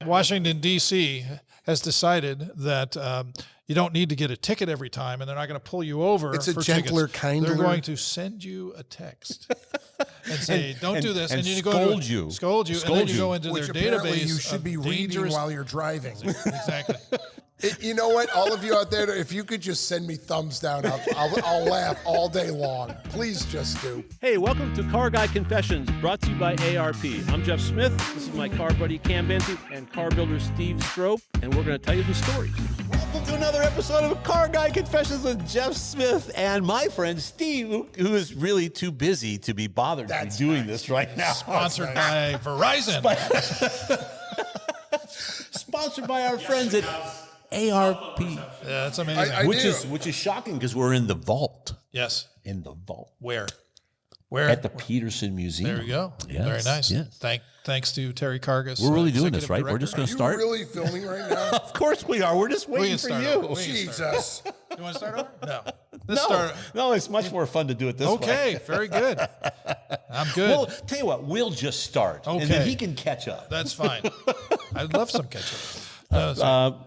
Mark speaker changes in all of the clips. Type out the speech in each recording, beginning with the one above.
Speaker 1: Washington, D.C. has decided that you don't need to get a ticket every time, and they're not going to pull you over.
Speaker 2: It's a
Speaker 1: for
Speaker 2: gentler,
Speaker 1: tickets.
Speaker 2: kinder.
Speaker 1: They're going to send you a text and say, "Don't do this,"
Speaker 3: and
Speaker 1: you
Speaker 3: scold you,
Speaker 1: and then you go into
Speaker 2: Which
Speaker 1: their
Speaker 2: apparently
Speaker 1: database.
Speaker 2: you should be reading while you're driving.
Speaker 1: Exactly.
Speaker 2: You know what? All of you out there, if you could just send me thumbs down, I'll laugh all day long. Please just do.
Speaker 4: Hey, welcome to Car Guy Confessions, brought to you by ARP. I'm Jeff Smith. This is my car buddy Cam Benty and car builder Steve Strope, and we're going to tell you the stories.
Speaker 3: Welcome to another episode of Car Guy Confessions with Jeff Smith and my friend Steve, who is really too busy to be bothered to be doing this right now.
Speaker 1: Sponsored by Verizon.
Speaker 3: Sponsored by our friends at ARP.
Speaker 1: Yeah, that's amazing.
Speaker 3: Which is shocking because we're in the vault.
Speaker 1: Yes.
Speaker 3: In the vault.
Speaker 1: Where?
Speaker 3: At the Peterson Museum.
Speaker 1: There we go.
Speaker 3: Yes,
Speaker 1: Very nice.
Speaker 3: Yes.
Speaker 1: Thanks to Terry Cargus.
Speaker 3: We're really doing this, right?
Speaker 1: Director.
Speaker 3: We're just going to
Speaker 2: Are
Speaker 3: start.
Speaker 2: you really filming right now?
Speaker 3: Of course we are. We're just waiting
Speaker 1: can
Speaker 3: for
Speaker 1: start
Speaker 3: you.
Speaker 1: over.
Speaker 2: Jesus.
Speaker 1: You want to start over? No.
Speaker 3: No, it's much more fun to do it this way.
Speaker 1: Okay, very good. I'm good.
Speaker 3: Well, tell you what, we'll just start, and then
Speaker 1: Okay.
Speaker 3: he can catch up.
Speaker 1: That's fine. I'd love some ketchup.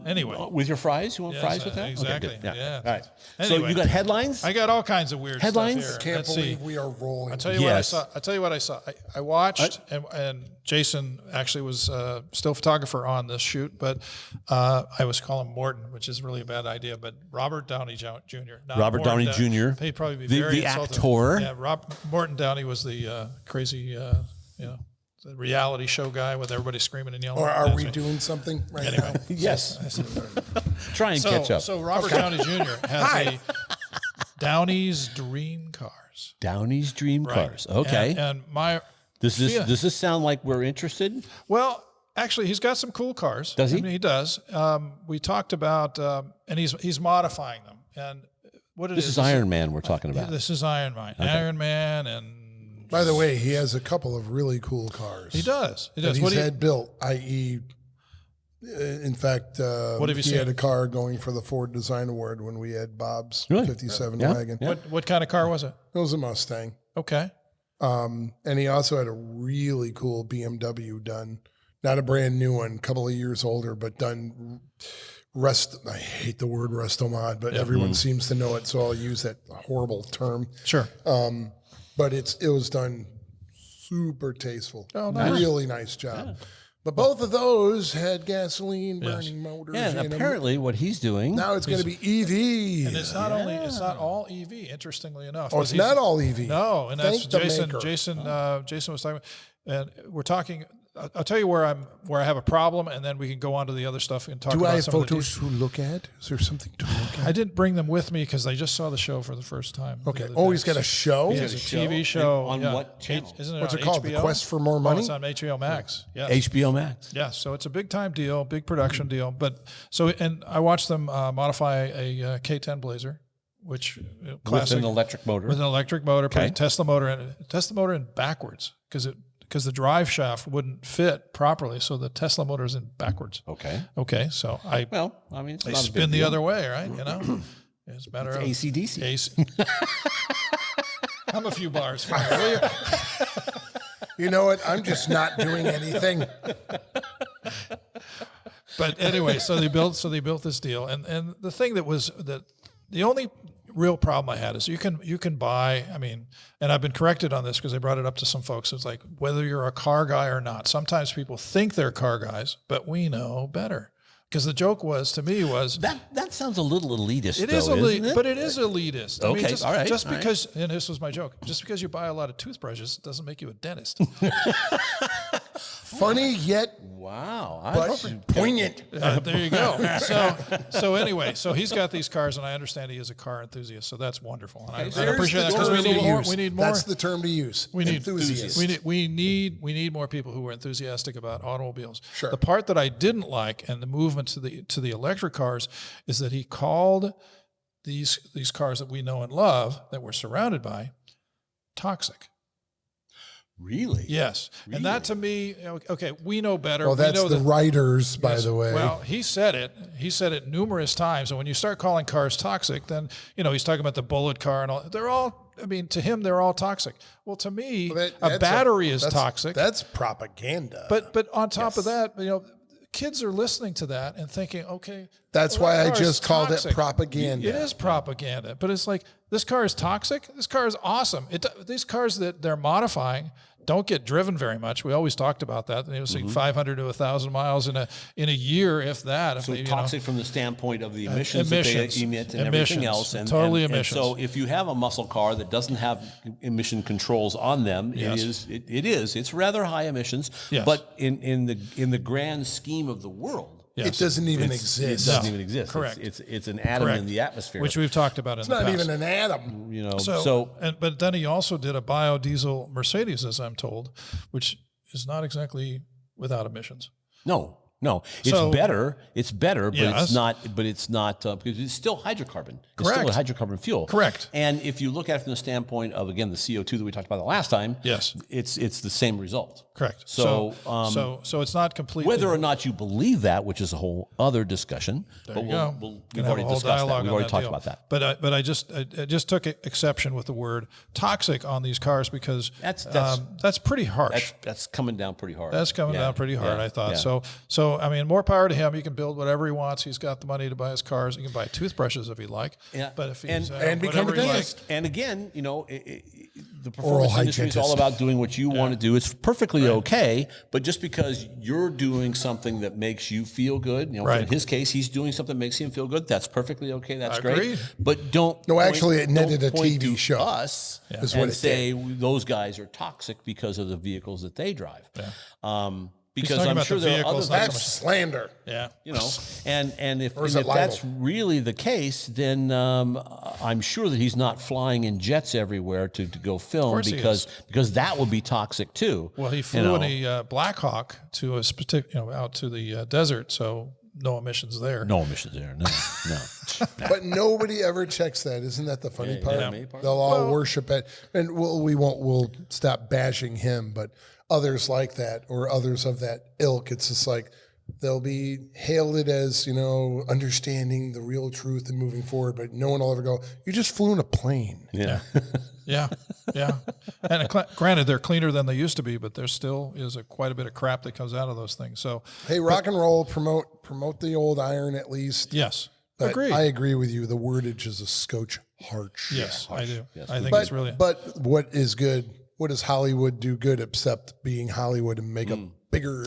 Speaker 1: Anyway.
Speaker 3: With your fries? You want
Speaker 1: Yes,
Speaker 3: fries with that?
Speaker 1: exactly.
Speaker 3: Okay, good.
Speaker 1: Yeah.
Speaker 3: All right. So
Speaker 1: Anyway.
Speaker 3: you got headlines?
Speaker 1: I got all kinds of weird
Speaker 3: Headlines?
Speaker 1: stuff
Speaker 2: Can't
Speaker 1: here. Let's
Speaker 2: believe
Speaker 1: see.
Speaker 2: we are rolling.
Speaker 1: I'll tell you
Speaker 3: Yes.
Speaker 1: what I saw. I'll tell you what I saw. I watched, and Jason actually was still photographer on this shoot, but I was calling Morton, which is really a bad idea. But Robert Downey Jr. not
Speaker 3: Robert
Speaker 1: Morton
Speaker 3: Downey Jr.
Speaker 1: He'd probably be
Speaker 3: The
Speaker 1: very insulted.
Speaker 3: actor.
Speaker 1: Yeah, Morton Downey was the crazy, the reality show guy with everybody screaming and yelling.
Speaker 2: Or are
Speaker 1: That's
Speaker 2: we
Speaker 1: me.
Speaker 2: doing something right
Speaker 1: Anyway.
Speaker 2: now?
Speaker 3: Yes. Try and catch up.
Speaker 1: So Robert Downey Jr. has a Downey's Dream Cars.
Speaker 3: Downey's Dream
Speaker 1: Right.
Speaker 3: Cars. Okay.
Speaker 1: And my
Speaker 3: Does this sound like we're interested?
Speaker 1: well, actually, he's got some cool cars.
Speaker 3: Does he?
Speaker 1: I mean, he does. We talked about, and he's modifying them. And what
Speaker 3: This is Ironman we're talking about.
Speaker 1: This is Ironman. Ironman, and
Speaker 2: By the way, he has a couple of really cool cars.
Speaker 1: he does. He
Speaker 2: That
Speaker 1: does.
Speaker 2: he's
Speaker 1: What do you?
Speaker 2: had built, i.e., in fact,
Speaker 1: What have you
Speaker 2: he
Speaker 1: seen?
Speaker 2: had a car going for the Ford Design Award when we had Bob's
Speaker 3: Really?
Speaker 2: 57
Speaker 3: Yeah.
Speaker 2: wagon.
Speaker 3: Yeah.
Speaker 1: What kind of car was it?
Speaker 2: It was a Mustang.
Speaker 1: Okay.
Speaker 2: And he also had a really cool BMW done, not a brand new one, a couple of years older, but done I hate the word resto-mod, but everyone seems to know it, so I'll use that horrible term.
Speaker 1: Sure.
Speaker 2: But it was done super tasteful.
Speaker 1: Oh, nice.
Speaker 2: Really nice job. Yeah. But both of those had gasoline burning motors
Speaker 3: Yeah,
Speaker 2: in
Speaker 3: and
Speaker 2: them.
Speaker 3: apparently what he's doing.
Speaker 2: Now it's going to be EV.
Speaker 1: And it's not it's not all EV. Interestingly enough.
Speaker 2: Oh, it's not all EV.
Speaker 1: No, and that's
Speaker 2: Thank the
Speaker 1: Jason.
Speaker 2: maker.
Speaker 1: Jason was talking, and we're talking. I'll tell you where I have a problem, and then we can go on to the other stuff and talk
Speaker 2: Do
Speaker 1: about
Speaker 2: I have
Speaker 1: some of the
Speaker 2: photos to look at? Is there something to look at?
Speaker 1: I didn't bring them with me because they just saw the show for the first time. the
Speaker 2: Okay.
Speaker 1: other
Speaker 2: Oh,
Speaker 1: day.
Speaker 2: he's got a show?
Speaker 1: He has a TV show.
Speaker 3: On
Speaker 1: yeah.
Speaker 3: what channel?
Speaker 1: Isn't it
Speaker 2: What's
Speaker 1: on
Speaker 2: it called? The
Speaker 1: HBO?
Speaker 2: Quest for More
Speaker 1: Oh,
Speaker 2: Money?
Speaker 1: it's on HBO Max. Yes.
Speaker 3: HBO Max.
Speaker 1: Yeah, so it's a big time deal, big production deal. But and I watched them modify a K10 Blazer, which classic
Speaker 3: With an electric motor.
Speaker 1: with an electric motor, put
Speaker 3: Okay.
Speaker 1: a Tesla motor in it. Tesla motor in backwards because the drive shaft wouldn't fit properly, so the Tesla motor is in backwards.
Speaker 3: Okay.
Speaker 1: Okay, so
Speaker 3: Well, I mean, it's
Speaker 1: they
Speaker 3: not a
Speaker 1: spin
Speaker 3: big
Speaker 1: the deal.
Speaker 3: other.
Speaker 1: other way, right? You know, it's a matter of
Speaker 3: AC/DC.
Speaker 1: AC. I'm a few bars. From here, will you?
Speaker 2: You know what? I'm just not doing anything.
Speaker 1: But anyway, so they built this deal, and the thing that the only real problem I had is you can buy. I mean, and I've been corrected on this because I brought it up to some folks. It's like whether you're a car guy or not. Sometimes people think they're car guys, but we know better. Because the joke to me was
Speaker 3: That sounds a little elitist.
Speaker 1: it is
Speaker 3: though,
Speaker 1: elite,
Speaker 3: isn't it?
Speaker 1: but it is elitist. I mean,
Speaker 3: Okay, all right,
Speaker 1: just
Speaker 3: all right.
Speaker 1: because, and this was my joke, just because you buy a lot of toothbrushes doesn't make you a dentist.
Speaker 2: Funny yet
Speaker 3: Wow.
Speaker 2: but poignant.
Speaker 1: There you go. So anyway, so he's got these cars, and I understand he is a car enthusiast, so that's wonderful. And I
Speaker 2: There's
Speaker 1: appreciate that
Speaker 2: the
Speaker 1: because
Speaker 2: term to
Speaker 1: we
Speaker 2: use.
Speaker 1: need more.
Speaker 2: That's the term to use.
Speaker 1: We need
Speaker 2: enthusiasts.
Speaker 1: We need more people who are enthusiastic about automobiles.
Speaker 2: Sure.
Speaker 1: The part that I didn't like, and the movement to the electric cars, is that he called these cars that we know and love, that we're surrounded by, toxic.
Speaker 3: Really?
Speaker 1: Yes, and that to me, okay, we know better.
Speaker 2: Well,
Speaker 1: we
Speaker 2: that's
Speaker 1: know
Speaker 2: the
Speaker 1: that,
Speaker 2: writers, by
Speaker 1: Yes.
Speaker 2: the way.
Speaker 1: Well, he said it. He said it numerous times. And when you start calling cars toxic, then he's talking about the Bullet car and all. They're all. I mean, to him, they're all toxic. Well, to me, a battery is toxic.
Speaker 2: That's propaganda.
Speaker 1: But on top of that, kids are listening to that and thinking, okay,
Speaker 2: That's
Speaker 1: well,
Speaker 2: why
Speaker 1: that
Speaker 2: I
Speaker 1: car is
Speaker 2: just called it
Speaker 1: toxic.
Speaker 2: propaganda.
Speaker 1: It is propaganda, but it's like, this car is toxic. This car is awesome. These cars that they're modifying don't get driven very much. We always talked about that. It was like 500 to 1,000 miles in a year, if that. If
Speaker 3: So
Speaker 1: they,
Speaker 3: toxic from the standpoint of the emissions that they emit and everything else. And,
Speaker 1: Totally
Speaker 3: and
Speaker 1: emissions.
Speaker 3: so if you have a muscle car that doesn't have emission controls on them,
Speaker 1: Yes.
Speaker 3: it's rather high emissions.
Speaker 1: Yes.
Speaker 3: But in the grand scheme of the world,
Speaker 2: It doesn't even
Speaker 3: it
Speaker 2: exist.
Speaker 3: doesn't even exist.
Speaker 1: Correct.
Speaker 3: It's an atom
Speaker 1: Correct.
Speaker 3: in the atmosphere.
Speaker 1: which we've talked about in
Speaker 2: It's
Speaker 1: the
Speaker 2: not
Speaker 1: past.
Speaker 2: even an atom.
Speaker 3: you know.
Speaker 1: But then he also did a biodiesel Mercedes, as I'm told, which is not exactly without emissions.
Speaker 3: No, it's
Speaker 1: So-
Speaker 3: better. It's better, but
Speaker 1: Yes.
Speaker 3: it's not. But it's not because it's still hydrocarbon. It's
Speaker 1: Correct.
Speaker 3: still a hydrocarbon fuel.
Speaker 1: Correct.
Speaker 3: And if you look at it from the standpoint of again the CO2 that we talked about the last time,
Speaker 1: Yes.
Speaker 3: it's the same result.
Speaker 1: Correct.
Speaker 3: So,
Speaker 1: So it's not completely.
Speaker 3: whether or not you believe that, which is a whole other discussion, but
Speaker 1: you go.
Speaker 3: we've
Speaker 1: Can have
Speaker 3: already
Speaker 1: a whole
Speaker 3: discussed that.
Speaker 1: dialogue
Speaker 3: We've
Speaker 1: on
Speaker 3: already
Speaker 1: that
Speaker 3: talked
Speaker 1: deal.
Speaker 3: about that.
Speaker 1: But I just took exception with the word toxic on these cars because that's pretty harsh.
Speaker 3: That's coming down pretty hard.
Speaker 1: That's coming
Speaker 3: Yeah,
Speaker 1: down pretty hard,
Speaker 3: yeah,
Speaker 1: I thought.
Speaker 3: yeah.
Speaker 1: So I mean, more power to him. He can build whatever he wants. He's got the money to buy his cars. He can buy toothbrushes if he like.
Speaker 3: Yeah.
Speaker 1: But if
Speaker 3: And-
Speaker 1: he's
Speaker 2: and become
Speaker 1: whatever
Speaker 2: a
Speaker 1: he
Speaker 2: dentist.
Speaker 1: likes-
Speaker 3: And again, the
Speaker 2: Oral
Speaker 3: performance industry is all
Speaker 2: hygienist.
Speaker 3: about doing what you want to do. It's perfectly okay, but just because you're doing something that makes you feel good,
Speaker 1: Right.
Speaker 3: in his case, he's doing something that makes him feel good. That's perfectly okay. That's great.
Speaker 1: Agreed.
Speaker 3: But don't.
Speaker 2: No, actually, it netted
Speaker 3: don't
Speaker 2: a
Speaker 3: point
Speaker 2: TV
Speaker 3: to
Speaker 2: show,
Speaker 3: Us
Speaker 2: is what
Speaker 3: and
Speaker 2: it
Speaker 3: say those guys are toxic because of the vehicles that they drive. Because
Speaker 1: talking
Speaker 3: I'm
Speaker 1: about
Speaker 3: sure
Speaker 1: the
Speaker 3: there are other
Speaker 1: vehicles, not so
Speaker 2: That's slander.
Speaker 1: Yeah.
Speaker 3: and if,
Speaker 2: Or is
Speaker 3: and
Speaker 2: it
Speaker 3: if that's
Speaker 2: libel?
Speaker 3: really the case, then I'm sure that he's not flying in jets everywhere to go film
Speaker 1: course he
Speaker 3: because that would be toxic too.
Speaker 1: Well, he flew in a Black Hawk to a out to the desert, so no emissions there.
Speaker 3: No emissions there. No.
Speaker 2: But nobody ever checks that. Isn't that the funny part?
Speaker 3: yeah.
Speaker 2: They'll all worship it. And we'll stop bashing him, but others like that or others of that ilk, it's just like they'll be hailed it as, understanding the real truth and moving forward, but no one will ever go, you just flew in a plane.
Speaker 3: Yeah.
Speaker 1: Yeah. And granted, they're cleaner than they used to be, but there still is quite a bit of crap that comes out of those things. So,
Speaker 2: Hey, rock and roll, promote the old iron at least.
Speaker 1: yes,
Speaker 2: But
Speaker 1: agreed.
Speaker 2: I agree with you. The wordage is a scotch harsh.
Speaker 1: Yes, I do. I think
Speaker 2: But,
Speaker 1: it's really.
Speaker 2: but what is good? What does Hollywood do good except being Hollywood and make a bigger?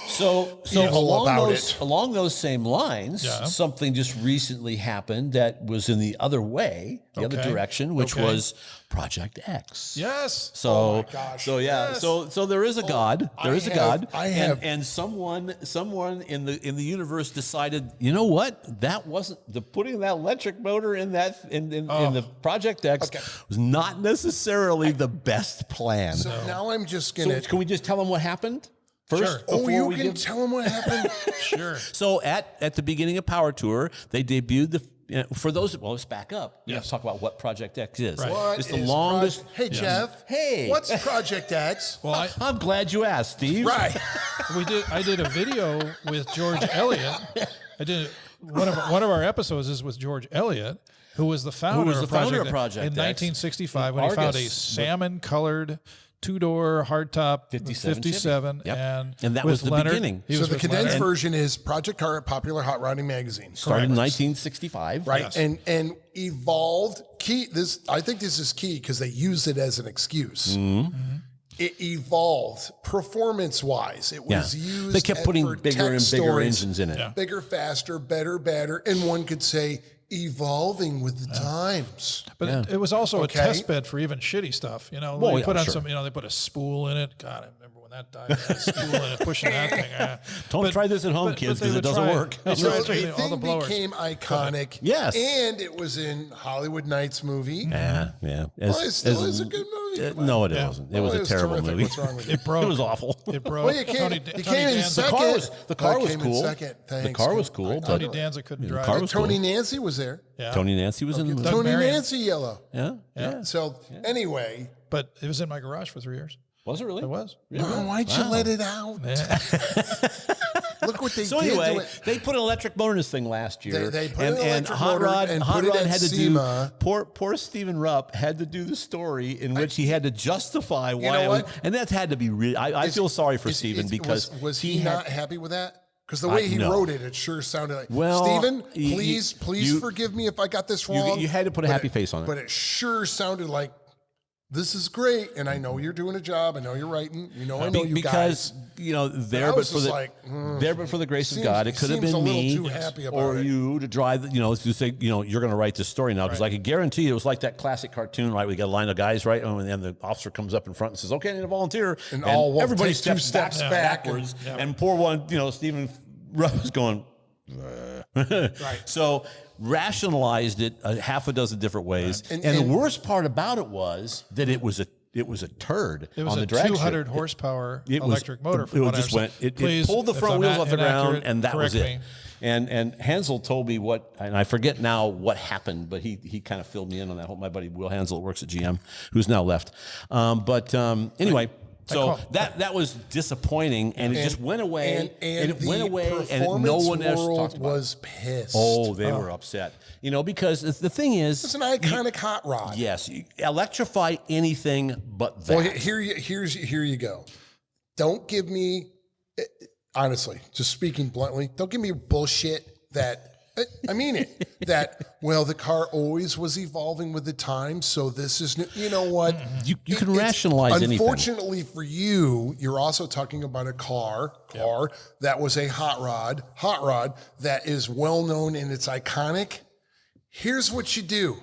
Speaker 3: So
Speaker 2: Evil about
Speaker 3: along those same lines,
Speaker 1: Yeah.
Speaker 3: something just recently happened that was in the other way, the other
Speaker 1: Okay.
Speaker 3: direction, which
Speaker 1: Okay.
Speaker 3: was Project X.
Speaker 1: Yes.
Speaker 3: So,
Speaker 2: Oh my gosh.
Speaker 3: so yeah,
Speaker 1: Yes.
Speaker 3: so there is a God. There is a God.
Speaker 2: I have-
Speaker 3: and someone in the universe decided, you know what? That wasn't putting that electric motor in the Project X was not necessarily the best plan.
Speaker 2: So now I'm just
Speaker 3: So
Speaker 2: gonna.
Speaker 3: can we just tell them what happened first?
Speaker 1: Sure.
Speaker 2: Oh,
Speaker 3: before
Speaker 2: you
Speaker 3: we
Speaker 2: can
Speaker 3: give-
Speaker 2: tell them what happened.
Speaker 1: Sure.
Speaker 3: So at the beginning of Power Tour, they debuted the. For those, let's back up. Let's talk about what Project X is.
Speaker 1: Right.
Speaker 2: What
Speaker 3: It's the
Speaker 2: is
Speaker 3: longest.
Speaker 2: Hey, Jeff.
Speaker 3: Hey.
Speaker 2: What's Project X?
Speaker 1: Well,
Speaker 3: I'm glad you asked, Steve.
Speaker 2: Right.
Speaker 1: I did a video with George Elliott. I did one of our episodes is with George Elliott, who was the founder,
Speaker 3: the founder of Project
Speaker 1: in
Speaker 3: X.
Speaker 1: 1965 when he found a
Speaker 3: Argus.
Speaker 1: salmon-colored two-door hardtop
Speaker 3: 57 Chevy. Yep.
Speaker 1: and
Speaker 3: that
Speaker 1: with
Speaker 3: was the
Speaker 1: Leonard.
Speaker 3: beginning.
Speaker 1: He
Speaker 2: So
Speaker 1: was
Speaker 2: the
Speaker 1: with
Speaker 2: condensed
Speaker 1: Leonard.
Speaker 2: version is Project Car at Popular Hot Rodding Magazine.
Speaker 3: Started in
Speaker 1: Correct.
Speaker 3: 1965.
Speaker 2: Right.
Speaker 1: Yes.
Speaker 2: And evolved I think this is key because they use it as an excuse. It evolved performance wise. It was used.
Speaker 3: They kept putting
Speaker 2: for
Speaker 3: bigger
Speaker 2: tech
Speaker 3: and bigger
Speaker 2: stories.
Speaker 3: engines in it.
Speaker 1: Yeah.
Speaker 2: Bigger, faster, better, better. And one could say evolving with the times.
Speaker 1: But it was also
Speaker 2: Okay.
Speaker 1: a test bed for even shitty stuff.
Speaker 3: Well,
Speaker 1: They
Speaker 3: yeah,
Speaker 1: put on
Speaker 3: sure.
Speaker 1: some, they put a spool in it. God, I remember when that died. A spool in it, pushing that thing.
Speaker 3: Don't try this at home, kids,
Speaker 1: they
Speaker 3: 'cause it
Speaker 1: would
Speaker 3: doesn't
Speaker 1: try
Speaker 3: work.
Speaker 1: They
Speaker 2: So
Speaker 1: tried
Speaker 2: the
Speaker 1: all the
Speaker 2: thing
Speaker 1: blowers.
Speaker 2: became iconic.
Speaker 3: Yes.
Speaker 2: And it was in Hollywood Nights movie.
Speaker 3: Yeah.
Speaker 2: Well, it still is a good movie. Come on.
Speaker 3: No, it
Speaker 1: Yeah.
Speaker 3: wasn't. It
Speaker 2: Oh,
Speaker 3: was
Speaker 2: it
Speaker 3: a
Speaker 2: was
Speaker 3: terrible
Speaker 2: terrific.
Speaker 3: movie.
Speaker 2: What's wrong with it?
Speaker 1: It broke.
Speaker 3: It was awful.
Speaker 1: It broke.
Speaker 2: Well, you came,
Speaker 1: Tony
Speaker 2: you came in
Speaker 1: Danza,
Speaker 2: second.
Speaker 3: The car was
Speaker 2: came in
Speaker 3: cool.
Speaker 2: second.
Speaker 3: The
Speaker 2: Thanks.
Speaker 3: car was cool.
Speaker 1: Tony
Speaker 3: But
Speaker 1: Danza couldn't drive.
Speaker 3: car
Speaker 1: it.
Speaker 3: was
Speaker 2: Tony
Speaker 3: cool.
Speaker 2: Nancy was there.
Speaker 1: Yeah.
Speaker 3: Tony Nancy was in the movie.
Speaker 1: Doug
Speaker 2: Tony
Speaker 1: Marion.
Speaker 2: Nancy yellow.
Speaker 3: Yeah.
Speaker 2: So anyway,
Speaker 1: But it was in my garage for 3 years.
Speaker 3: Was it really?
Speaker 1: It was.
Speaker 2: why'd you let it out? Look what they
Speaker 3: So
Speaker 2: did
Speaker 3: anyway,
Speaker 2: to it.
Speaker 3: they put an electric motor in this thing last year.
Speaker 2: They put
Speaker 3: and,
Speaker 2: an
Speaker 3: and
Speaker 2: electric
Speaker 3: Hot
Speaker 2: motor
Speaker 3: Rod
Speaker 2: and
Speaker 3: Hot
Speaker 2: put it
Speaker 3: Rod
Speaker 2: at
Speaker 3: had to
Speaker 2: SEMA.
Speaker 3: do poor Stephen Rupp had to do the story in which he had to justify why
Speaker 2: know
Speaker 3: it was,
Speaker 2: what?
Speaker 3: and that had to be really. I feel sorry for Stephen because
Speaker 2: was he not happy with that? Because the way he wrote it, it sure sounded like,
Speaker 3: Well,
Speaker 2: Stephen, please forgive me if I got this wrong.
Speaker 3: You had to put a happy face on it.
Speaker 2: But it sure sounded like, this is great, and I know you're doing a job. I know you're writing. I know you
Speaker 3: because,
Speaker 2: guys.
Speaker 3: There but for the grace of God, it could have been me or you to drive. To say, you're going to write this story now, because I can guarantee you it was like that classic cartoon, right? We got a line of guys, right, and then the officer comes up in front and says, "Okay, I need a volunteer,"
Speaker 2: and
Speaker 3: everybody
Speaker 2: takes 2 steps
Speaker 3: backwards, and poor one, Stephen was going.
Speaker 2: Right.
Speaker 3: So rationalized it a half a dozen different ways, and the worst part about it was that it was a turd
Speaker 1: It was
Speaker 3: on
Speaker 1: a
Speaker 3: the drag
Speaker 1: 200
Speaker 3: strip.
Speaker 1: electric motor.
Speaker 3: It pulled the front wheels off the ground, and that was it. And Hansel told me and I forget now what happened, but he kind of filled me in on that. My buddy Will Hansel works at GM, who's now left. Anyway. So that was disappointing, and it just went away, and it went away, and no one else talked about it.
Speaker 2: Was pissed.
Speaker 3: Oh, they were upset. Because the thing is,
Speaker 2: it's an iconic hot rod.
Speaker 3: Yes, you electrify anything but that.
Speaker 2: Well, here you go. Don't give me, honestly, just speaking bluntly, don't give me bullshit that. I mean it. The car always was evolving with the time, so this is new. You know what?
Speaker 3: You can rationalize anything.
Speaker 2: Unfortunately for you, you're also talking about a car that was a hot rod that is well known and it's iconic. Here's what you do,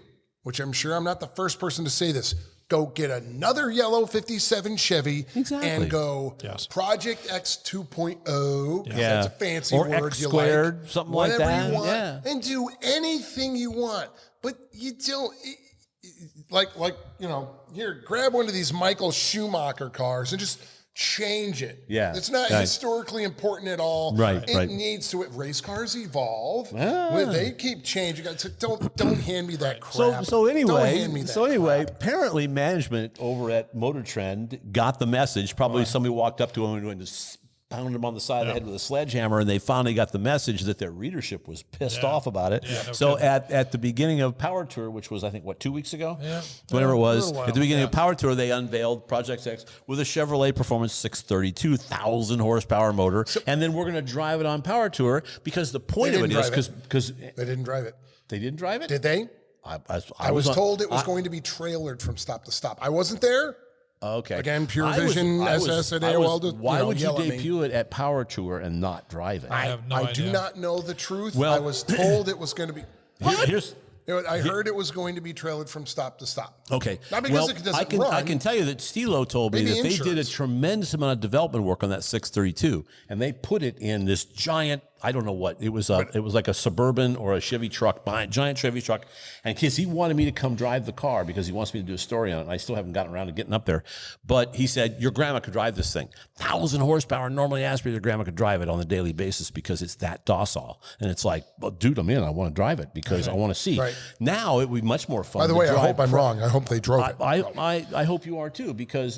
Speaker 2: which I'm sure I'm not the first person to say this. Go get another yellow 57 Chevy and go Project X 2.0. That's a fancy word.
Speaker 3: X squared, something like that.
Speaker 2: You want, and do anything you want. But you don't, here, grab one of these Michael Schumacher cars and just change it.
Speaker 3: Yeah.
Speaker 2: It's not historically important at all.
Speaker 3: Right.
Speaker 2: It needs to. Race cars evolve. They keep changing. Don't hand me that crap.
Speaker 3: So anyway,
Speaker 2: don't hand me that crap.
Speaker 3: Apparently management over at Motor Trend got the message. Probably somebody walked up to him and just pounded him on the side of the head with a sledgehammer, and they finally got the message that their readership was pissed off about it. So at the beginning of Power Tour, which was I think 2 weeks ago, whatever it was, at the beginning of Power Tour, they unveiled Project X with a Chevrolet Performance 632 1,000 horsepower motor, and then we're going to drive it on Power Tour because the point of it is because
Speaker 2: they didn't drive it.
Speaker 3: They didn't drive it.
Speaker 2: Did they?
Speaker 3: I
Speaker 2: was told it was going to be trailered from stop to stop. I wasn't there.
Speaker 3: Okay.
Speaker 2: Again, Pure Vision, SS at AOL.
Speaker 3: Why would you debut it at Power Tour and not drive it?
Speaker 1: I have no idea.
Speaker 2: I do not know the truth.
Speaker 3: Well,
Speaker 2: I was told it was going to be.
Speaker 3: Here's
Speaker 2: I heard it was going to be trailered from stop to stop.
Speaker 3: Okay.
Speaker 2: Not because it doesn't run.
Speaker 3: I can tell you that Stilo told me that they did a tremendous amount of development work on that 632, and they put it in this giant, I don't know what, it was like a Suburban or a Chevy truck, giant Chevy truck, and he wanted me to come drive the car because he wants me to do a story on it, and I still haven't gotten around to getting up there. But he said, your grandma could drive this thing. 1,000 horsepower, normally aspirated, your grandma could drive it on a daily basis because it's that docile. And it's like, well, dude, I'm in. I want to drive it because I want to see.
Speaker 2: Right.
Speaker 3: Now it would be much more fun.
Speaker 2: By the way, I hope I'm wrong. I hope they drove it.
Speaker 3: I hope you are too,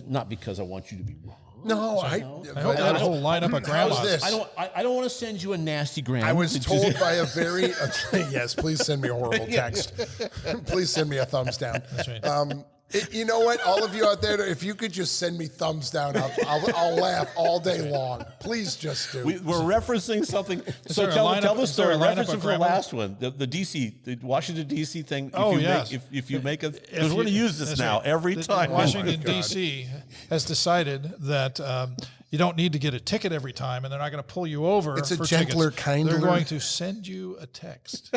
Speaker 3: not because I want you to be wrong.
Speaker 2: No, I
Speaker 1: hope that whole lineup of grandmas.
Speaker 3: I don't want to send you a nasty grandma.
Speaker 2: I was told by a very yes. Please send me a horrible text. Please send me a thumbs down.
Speaker 1: That's right.
Speaker 2: You know what, all of you out there, if you could just send me thumbs down, I'll laugh all day long. Please just do.
Speaker 3: We're referencing something. So tell the story. Referencing for the last one, the DC, the Washington DC thing. If you make because we're going to use this now every time.
Speaker 1: Washington DC has decided that you don't need to get a ticket every time, and they're not going to pull you over.
Speaker 2: It's a
Speaker 1: for
Speaker 2: gentler,
Speaker 1: tickets.
Speaker 2: kinder.
Speaker 1: They're going to send you a text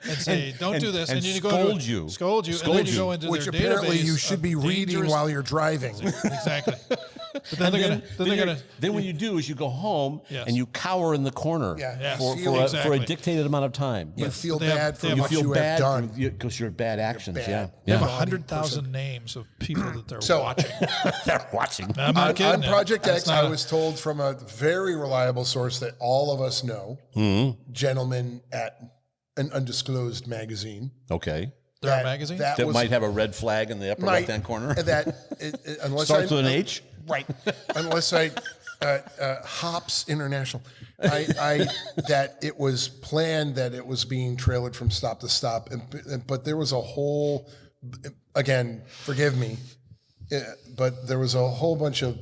Speaker 1: and say, "Don't do this,"
Speaker 3: and
Speaker 1: you
Speaker 3: scold you,
Speaker 1: and then you go into
Speaker 2: which
Speaker 1: their
Speaker 2: apparently
Speaker 1: database
Speaker 2: you should be reading while you're driving.
Speaker 1: Exactly. But then
Speaker 3: when you do is you go home and you cower in the corner for a dictated amount of time.
Speaker 2: You feel bad for what you have done
Speaker 3: because you're bad actions.
Speaker 1: They have 100,000 names of people that they're watching.
Speaker 3: They're watching.
Speaker 1: I'm not kidding.
Speaker 2: On Project X, I was told from a very reliable source that all of us know, gentlemen at an undisclosed magazine.
Speaker 3: Okay.
Speaker 1: Their magazine?
Speaker 3: That might have a red flag in the upper left-hand corner.
Speaker 2: Unless
Speaker 3: starts with an H?
Speaker 2: Right. Unless Hops International. That it was planned that it was being trailered from stop to stop. But there was a whole, again, forgive me, but there was a whole bunch of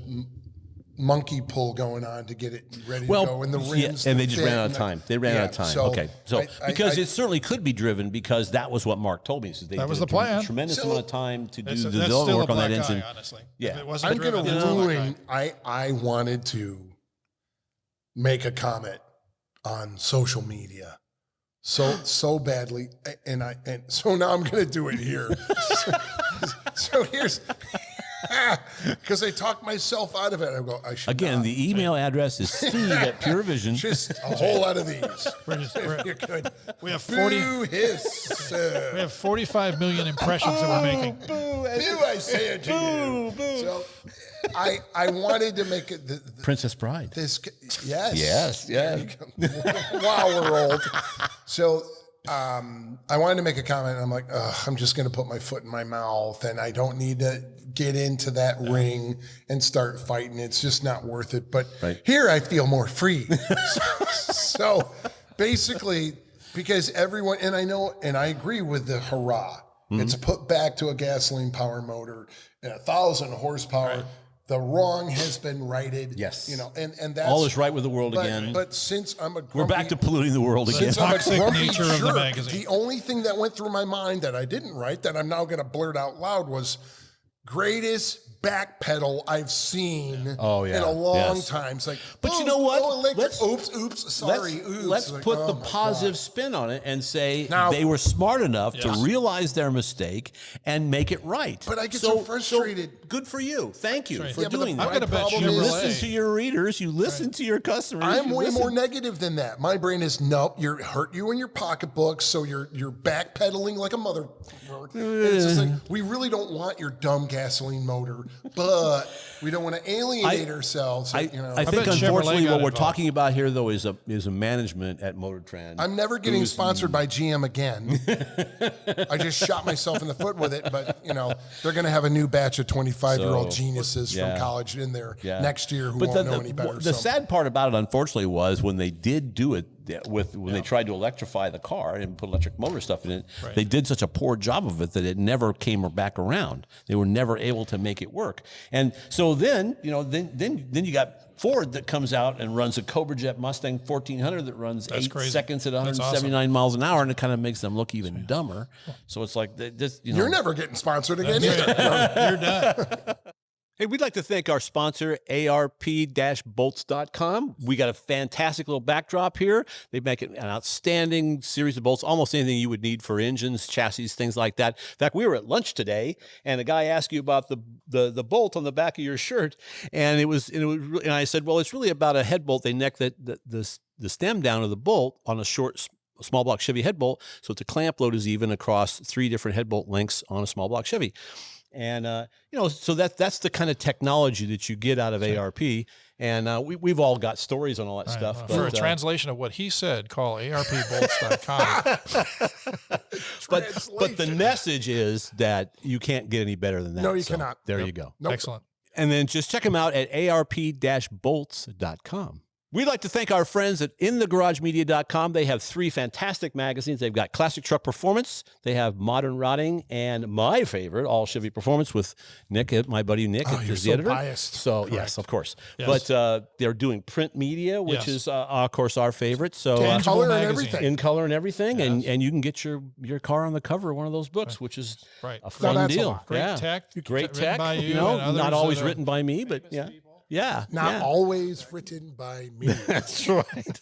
Speaker 2: monkey pull going on to get it ready to go in the rims.
Speaker 3: And they just ran out of time. They ran out of time.
Speaker 2: So
Speaker 3: okay. So because it certainly could be driven, because that was what Mark told me. So they
Speaker 1: That was
Speaker 3: did
Speaker 1: the plan.
Speaker 3: Tremendous amount of time to do the
Speaker 1: That's
Speaker 3: development
Speaker 1: still
Speaker 3: work
Speaker 1: a
Speaker 3: on that
Speaker 1: black
Speaker 3: engine.
Speaker 1: eye, honestly.
Speaker 3: Yeah.
Speaker 1: If it wasn't
Speaker 2: I'm going to
Speaker 1: driven, it's a black
Speaker 2: ruin. I wanted to make a comment on social media so badly, and so now I'm going to do it here. So here's. Because I talked myself out of it. I go, I should
Speaker 3: Again,
Speaker 2: not.
Speaker 3: the email address is Steve at Pure Vision.
Speaker 2: Just a whole lot of these. You're good.
Speaker 1: We have 40.
Speaker 2: Boo hiss.
Speaker 1: We have 45 million impressions that we're making.
Speaker 2: Boo, I say it to you. So I wanted to make it
Speaker 3: Princess Bride.
Speaker 2: yes.
Speaker 3: Yes.
Speaker 2: Wow, we're old. So I wanted to make a comment, and I'm like, I'm just going to put my foot in my mouth, and I don't need to get into that ring and start fighting. It's just not worth it. But here I feel more free. So basically, because everyone, and I know, and I agree with the hurrah. Mm-hmm. It's put back to a gasoline power motor and 1,000 horsepower. Right. The wrong has been righted.
Speaker 3: Yes.
Speaker 2: And that's
Speaker 3: all is right with the world again.
Speaker 2: But since I'm a grumpy,
Speaker 3: we're back to polluting the world again.
Speaker 2: Since I'm a grumpy
Speaker 1: nature
Speaker 2: jerk,
Speaker 1: of the magazine.
Speaker 2: The only thing that went through my mind that I didn't write that I'm now going to blurt out loud was greatest back pedal I've seen in a long time. It's like,
Speaker 3: but you know what?
Speaker 2: Let's
Speaker 3: put the positive spin on it and say they were smart enough to realize their mistake and make it right.
Speaker 2: But I get so frustrated.
Speaker 3: So good for you. Thank you for doing that.
Speaker 1: I'm going to bet
Speaker 3: you listen to your readers. You listen to your customers.
Speaker 2: I'm way more negative than that. My brain is, nope, you're hurt you in your pocketbook, so you're backpedaling like a mother. And it's just like, we really don't want your dumb gasoline motor, but we don't want to alienate ourselves.
Speaker 3: I think unfortunately what we're talking about here though is a management at Motortrend.
Speaker 2: I'm never getting sponsored by GM again. I just shot myself in the foot with it, but they're going to have a new batch of 25-year-old geniuses from college in there next year who won't know any better.
Speaker 3: The sad part about it, unfortunately, was when they did do it when they tried to electrify the car and put electric motor stuff in it, they did such a poor job of it that it never came back around. They were never able to make it work. And so then you got Ford that comes out and runs a Cobra Jet Mustang 1400 that runs 8 seconds at 179 miles an hour, and it kind of makes them look even dumber. So it's like this.
Speaker 2: You're never getting sponsored again.
Speaker 1: You're done.
Speaker 4: Hey, we'd like to thank our sponsor, ARP-bolts.com. We got a fantastic little backdrop here. They make an outstanding series of bolts, almost anything you would need for engines, chassis, things like that. In fact, we were at lunch today, and a guy asked you about the bolt on the back of your shirt, and I said, well, it's really about a head bolt. They neck the stem down of the bolt on a small block Chevy head bolt, so the clamp load is even across 3 different head bolt lengths on a small block Chevy. And, so that's the kind of technology that you get out of ARP. And we've all got stories on all that stuff.
Speaker 1: For a translation of what he said, call ARPbolts.com.
Speaker 3: But the message is that you can't get any better than that.
Speaker 2: No, you cannot.
Speaker 3: There you go.
Speaker 2: Nope.
Speaker 1: Excellent.
Speaker 3: And then just check them out at ARP-bolts.com. We'd like to thank our friends at InTheGarageMedia.com. They have 3 fantastic magazines. They've got Classic Truck Performance, they have Modern Rotting, and my favorite, All Chevy Performance with Nick, my buddy Nick, is the editor.
Speaker 2: Biased.
Speaker 3: So yes, of course. Yes. But they're doing print media, which is of course our favorite. So
Speaker 2: in color and everything.
Speaker 3: In color and everything, and you can get your car on the cover of one of those books, which is a fun deal.
Speaker 1: Great tech.
Speaker 3: Great tech.
Speaker 1: By you
Speaker 3: not always written by me, but yeah. Yeah.
Speaker 2: Not always written by me.
Speaker 3: That's right.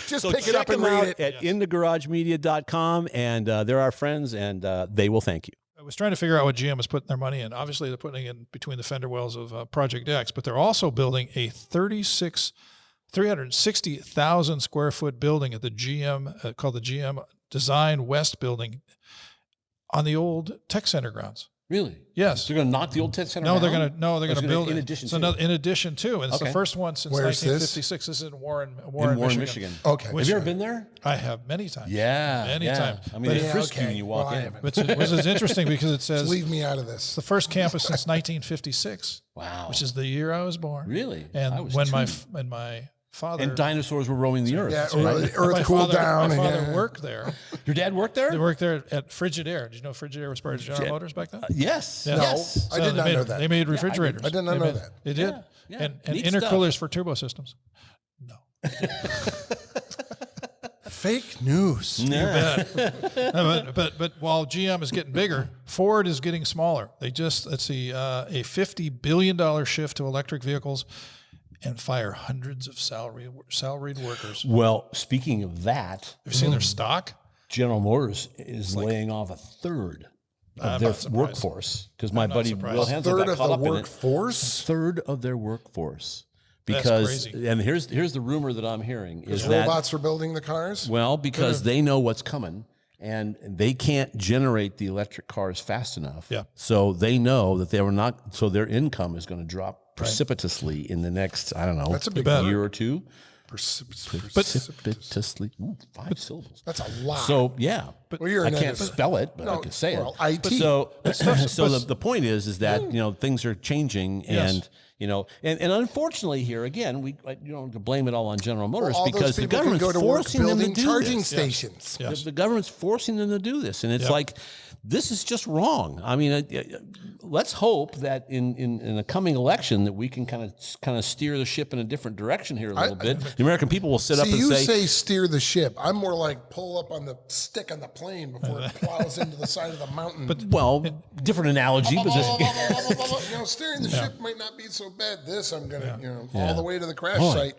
Speaker 2: Just pick it up and read it.
Speaker 3: At InTheGarageMedia.com, and they're our friends, and they will thank you.
Speaker 1: I was trying to figure out what GM is putting their money in. Obviously, they're putting it in between the fender wells of Project X, but they're also building a 360,000 square foot building at the GM, called the GM Design West building on the old Tech Center grounds.
Speaker 3: Really?
Speaker 1: Yes.
Speaker 3: They're going to knock the old Tech Center
Speaker 1: down?
Speaker 3: They're
Speaker 1: going to build it.
Speaker 3: In addition to?
Speaker 1: In addition to. And it's the first one since 1956. This is in Warren, Michigan.
Speaker 2: Okay.
Speaker 3: Have you ever been there?
Speaker 1: I have many times.
Speaker 3: Yeah.
Speaker 1: Many times.
Speaker 3: I mean, they frisk you when you walk in.
Speaker 1: Which is interesting because it says...
Speaker 2: Leave me out of this.
Speaker 1: It's the first campus since 1956.
Speaker 3: Wow.
Speaker 1: Which is the year I was born.
Speaker 3: Really?
Speaker 1: And when my father...
Speaker 3: And dinosaurs were roaming the earth.
Speaker 2: Yeah, Earth cooled down.
Speaker 1: My father worked there.
Speaker 3: Your dad worked there?
Speaker 1: They worked there at Frigidaire. Did you know Frigidaire was part of General Motors back then?
Speaker 3: Yes.
Speaker 2: No, I did not know that.
Speaker 1: They made refrigerators.
Speaker 2: I did not know that.
Speaker 1: They did.
Speaker 3: Yeah.
Speaker 1: and
Speaker 4: neat
Speaker 1: intercoolers for turbo systems. No.
Speaker 2: Fake news.
Speaker 1: You bet. No, but while GM is getting bigger, Ford is getting smaller. They just, let's see, a $50 billion shift to electric vehicles and fire hundreds of salaried workers.
Speaker 3: Well, speaking of that,
Speaker 1: They're seeing their stock.
Speaker 3: General Motors is laying off a third of their workforce because my buddy Will Hensel got caught up in it.
Speaker 2: Workforce?
Speaker 3: Third of their workforce.
Speaker 1: That's
Speaker 3: Because
Speaker 1: crazy.
Speaker 3: and here's the rumor that I'm hearing is that
Speaker 2: Robots are building the cars?
Speaker 3: well because they know what's coming and they can't generate the electric cars fast enough.
Speaker 1: Yeah.
Speaker 3: So they know that they were not. So their income is going to drop precipitously in the next I don't know
Speaker 2: That's a big
Speaker 3: year or two. Precipitously. Ooh, 5 syllables.
Speaker 2: That's a lot.
Speaker 3: So yeah,
Speaker 2: Well, you're
Speaker 3: I
Speaker 2: an
Speaker 3: can't
Speaker 2: editor.
Speaker 3: spell it, but I
Speaker 2: No,
Speaker 3: can say
Speaker 2: well,
Speaker 3: it.
Speaker 2: IT.
Speaker 3: So, the point is that things are changing, and and unfortunately here again we to blame it all on General Motors
Speaker 2: all those
Speaker 3: because the
Speaker 2: people can
Speaker 3: government's
Speaker 2: go to work
Speaker 3: forcing them to
Speaker 2: building
Speaker 3: do
Speaker 2: charging
Speaker 3: this.
Speaker 2: stations.
Speaker 1: Yes.
Speaker 3: The government's forcing them to do this, and it's like this is just wrong. I mean, let's hope that in a coming election that we can kind of steer the ship in a different direction here a little bit. The American people will sit up and
Speaker 2: See, you
Speaker 3: say
Speaker 2: say steer the ship. I'm more like pull up on the stick on the plane before it plows into the side of the mountain.
Speaker 3: well, different analogy, but this,
Speaker 2: Steering the ship might not be so bad. This, I'm going to, all the way to the crash site.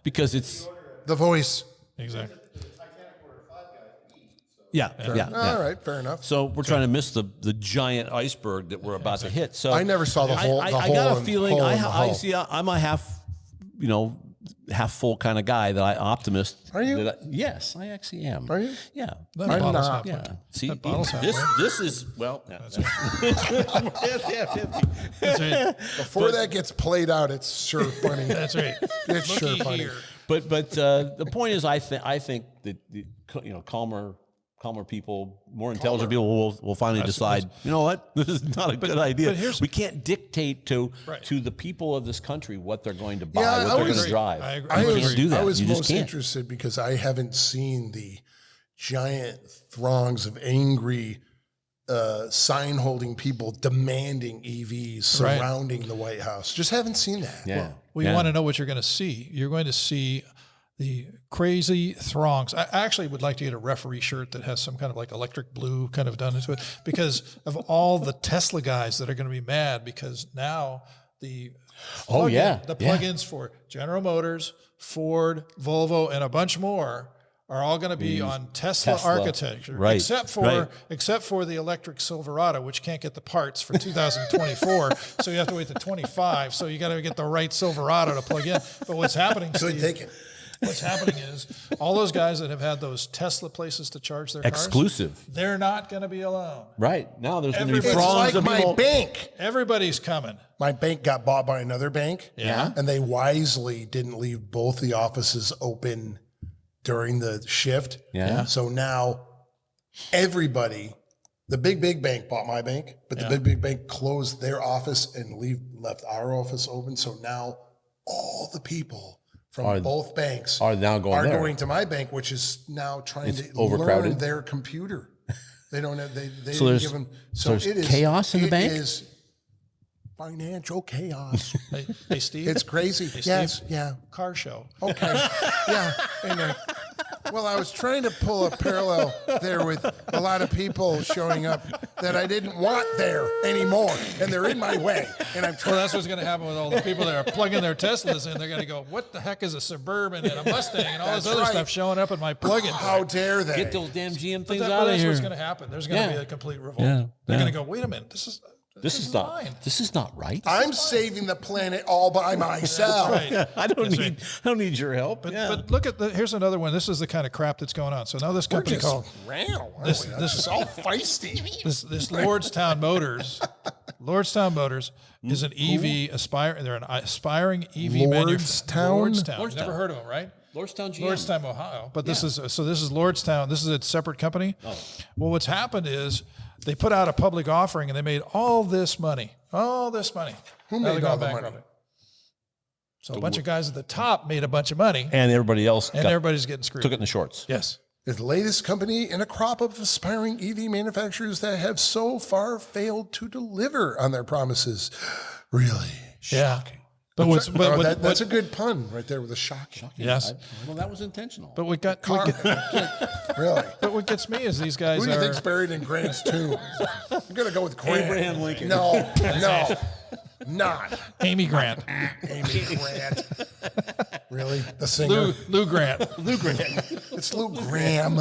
Speaker 3: because it's
Speaker 2: The voice.
Speaker 1: Exactly.
Speaker 3: yeah.
Speaker 2: All right, fair enough.
Speaker 3: So we're trying to miss the giant iceberg that we're about to hit. So
Speaker 2: I never saw the whole.
Speaker 3: I
Speaker 2: the
Speaker 3: got
Speaker 2: hole
Speaker 3: a
Speaker 2: in-
Speaker 3: feeling.
Speaker 2: hole in the
Speaker 3: I
Speaker 2: hull.
Speaker 3: see. I'm a half full kind of guy. That I optimist.
Speaker 2: Are you?
Speaker 3: Yes, I actually am.
Speaker 2: Are you?
Speaker 3: Yeah.
Speaker 1: That
Speaker 2: I'm
Speaker 1: bottle's
Speaker 2: not.
Speaker 1: halfway.
Speaker 3: Yeah. See,
Speaker 1: That bottle's halfway.
Speaker 3: this is well.
Speaker 1: That's right.
Speaker 2: Before that gets played out, it's sure funny.
Speaker 1: That's right.
Speaker 2: It's sure
Speaker 1: Looky
Speaker 2: funny.
Speaker 1: here.
Speaker 3: But the point is, I think that calmer people, more intelligent people will finally decide, you know what, this is not a good idea. We can't dictate to the people of this country what they're going to buy,
Speaker 2: Yeah,
Speaker 3: what
Speaker 2: I
Speaker 3: they're going
Speaker 2: was-
Speaker 3: to drive.
Speaker 1: I agree.
Speaker 3: You can't do that.
Speaker 2: I was
Speaker 3: You just
Speaker 2: most
Speaker 3: can't.
Speaker 2: interested because I haven't seen the giant throngs of angry sign-holding people demanding EVs surrounding the White House. Just haven't seen that.
Speaker 3: Yeah.
Speaker 1: Well, you want to know what you're going to see. You're going to see the crazy throngs. I actually would like to get a referee shirt that has some kind of like electric blue kind of done into it because of all the Tesla guys that are going to be mad because now the plugins for General Motors, Ford, Volvo, and a bunch more are all going to be on Tesla architecture,
Speaker 3: Right.
Speaker 1: except for the electric Silverado, which can't get the parts for 2024. So you have to wait to 25. So you got to get the right Silverado to plug in. But what's happening,
Speaker 2: Good
Speaker 1: Steve,
Speaker 2: thinking.
Speaker 1: what's happening is all those guys that have had those Tesla places to charge their cars,
Speaker 3: Exclusive.
Speaker 1: they're not going to be alone.
Speaker 3: Right. Now there's going to be
Speaker 1: It's
Speaker 2: It's
Speaker 3: throngs
Speaker 2: like
Speaker 3: of
Speaker 2: my
Speaker 3: people.
Speaker 2: bank.
Speaker 1: Everybody's coming.
Speaker 2: My bank got bought by another bank.
Speaker 1: Yeah.
Speaker 2: And they wisely didn't leave both the offices open during the shift.
Speaker 3: Yeah.
Speaker 2: So now everybody, the big bank bought my bank, but the big bank closed their office and left our office open. So now all the people from both banks
Speaker 3: are now going there.
Speaker 2: going to my bank, which is now trying to
Speaker 3: overcrowded.
Speaker 2: learn their computer. They don't have, they
Speaker 3: So
Speaker 2: didn't
Speaker 3: there's-
Speaker 2: give them.
Speaker 3: so there's chaos in the bank?
Speaker 2: It is financial chaos.
Speaker 1: Hey, Steve.
Speaker 2: It's crazy.
Speaker 1: Steve.
Speaker 2: Yes. Yeah.
Speaker 1: car show.
Speaker 2: Okay. Yeah. And, well, I was trying to pull a parallel there with a lot of people showing up that I didn't want there anymore, and they're in my way. And I'm
Speaker 1: Well,
Speaker 2: trying.
Speaker 1: that's what's going to happen with all the people that are plugging their Teslas in. They're going to go, what the heck is a Suburban and a Mustang and all this
Speaker 2: That's
Speaker 1: other
Speaker 2: right.
Speaker 1: stuff showing up in my plug-in?
Speaker 2: How dare they?
Speaker 3: Get those damn GM
Speaker 1: But
Speaker 3: things
Speaker 1: that-
Speaker 3: out
Speaker 1: but
Speaker 3: of
Speaker 1: that's
Speaker 3: here.
Speaker 1: what's going to happen. There's going to be a complete revolt.
Speaker 3: Yeah.
Speaker 1: They're
Speaker 3: Yeah.
Speaker 1: going to go, wait a minute, this is
Speaker 3: not.
Speaker 1: mine.
Speaker 3: This is not right.
Speaker 2: I'm saving the planet all by myself.
Speaker 1: Right.
Speaker 3: I don't
Speaker 1: That's
Speaker 3: need. I don't need your help.
Speaker 1: But look at here's another one. This is the kind of crap that's going on. So now this
Speaker 2: We're
Speaker 1: company
Speaker 2: just
Speaker 1: called
Speaker 2: round.
Speaker 1: This-
Speaker 2: This
Speaker 1: this-
Speaker 2: is all feisty.
Speaker 1: this Lordstown Motors. Lordstown Motors is an EV they're an aspiring EV manufacturer.
Speaker 2: Lordstown?
Speaker 1: Lordstown. Never heard of them, right?
Speaker 3: Lordstown GM.
Speaker 1: Lordstown, Ohio. But this is Lordstown. This is a separate company.
Speaker 3: Oh.
Speaker 1: Well, what's happened is they put out a public offering and they made all this money. All this money.
Speaker 2: Who
Speaker 1: Now
Speaker 2: made
Speaker 1: they're
Speaker 2: all
Speaker 1: going
Speaker 2: the
Speaker 1: bankrupt.
Speaker 2: money?
Speaker 1: So a bunch of guys at the top made a bunch of money,
Speaker 3: And everybody else
Speaker 1: and everybody's getting screwed.
Speaker 3: took it in the shorts.
Speaker 1: Yes.
Speaker 2: The latest company in a crop of aspiring EV manufacturers that have so far failed to deliver on their promises. Really?
Speaker 1: Yeah. But what's but,
Speaker 2: Oh,
Speaker 1: what,
Speaker 2: that's a good pun right there with a shocking.
Speaker 1: yes.
Speaker 3: Well, that was intentional.
Speaker 1: But what got
Speaker 2: Really?
Speaker 1: but what gets me is these guys
Speaker 2: Who do you
Speaker 1: are
Speaker 2: think's buried in Grant's tomb? I'm gonna go with Grant.
Speaker 3: Abraham Lincoln.
Speaker 2: No, not
Speaker 1: Amy Grant,
Speaker 2: Amy Grant. Really? The singer?
Speaker 1: Lou Grant,
Speaker 2: It's Lou Graham.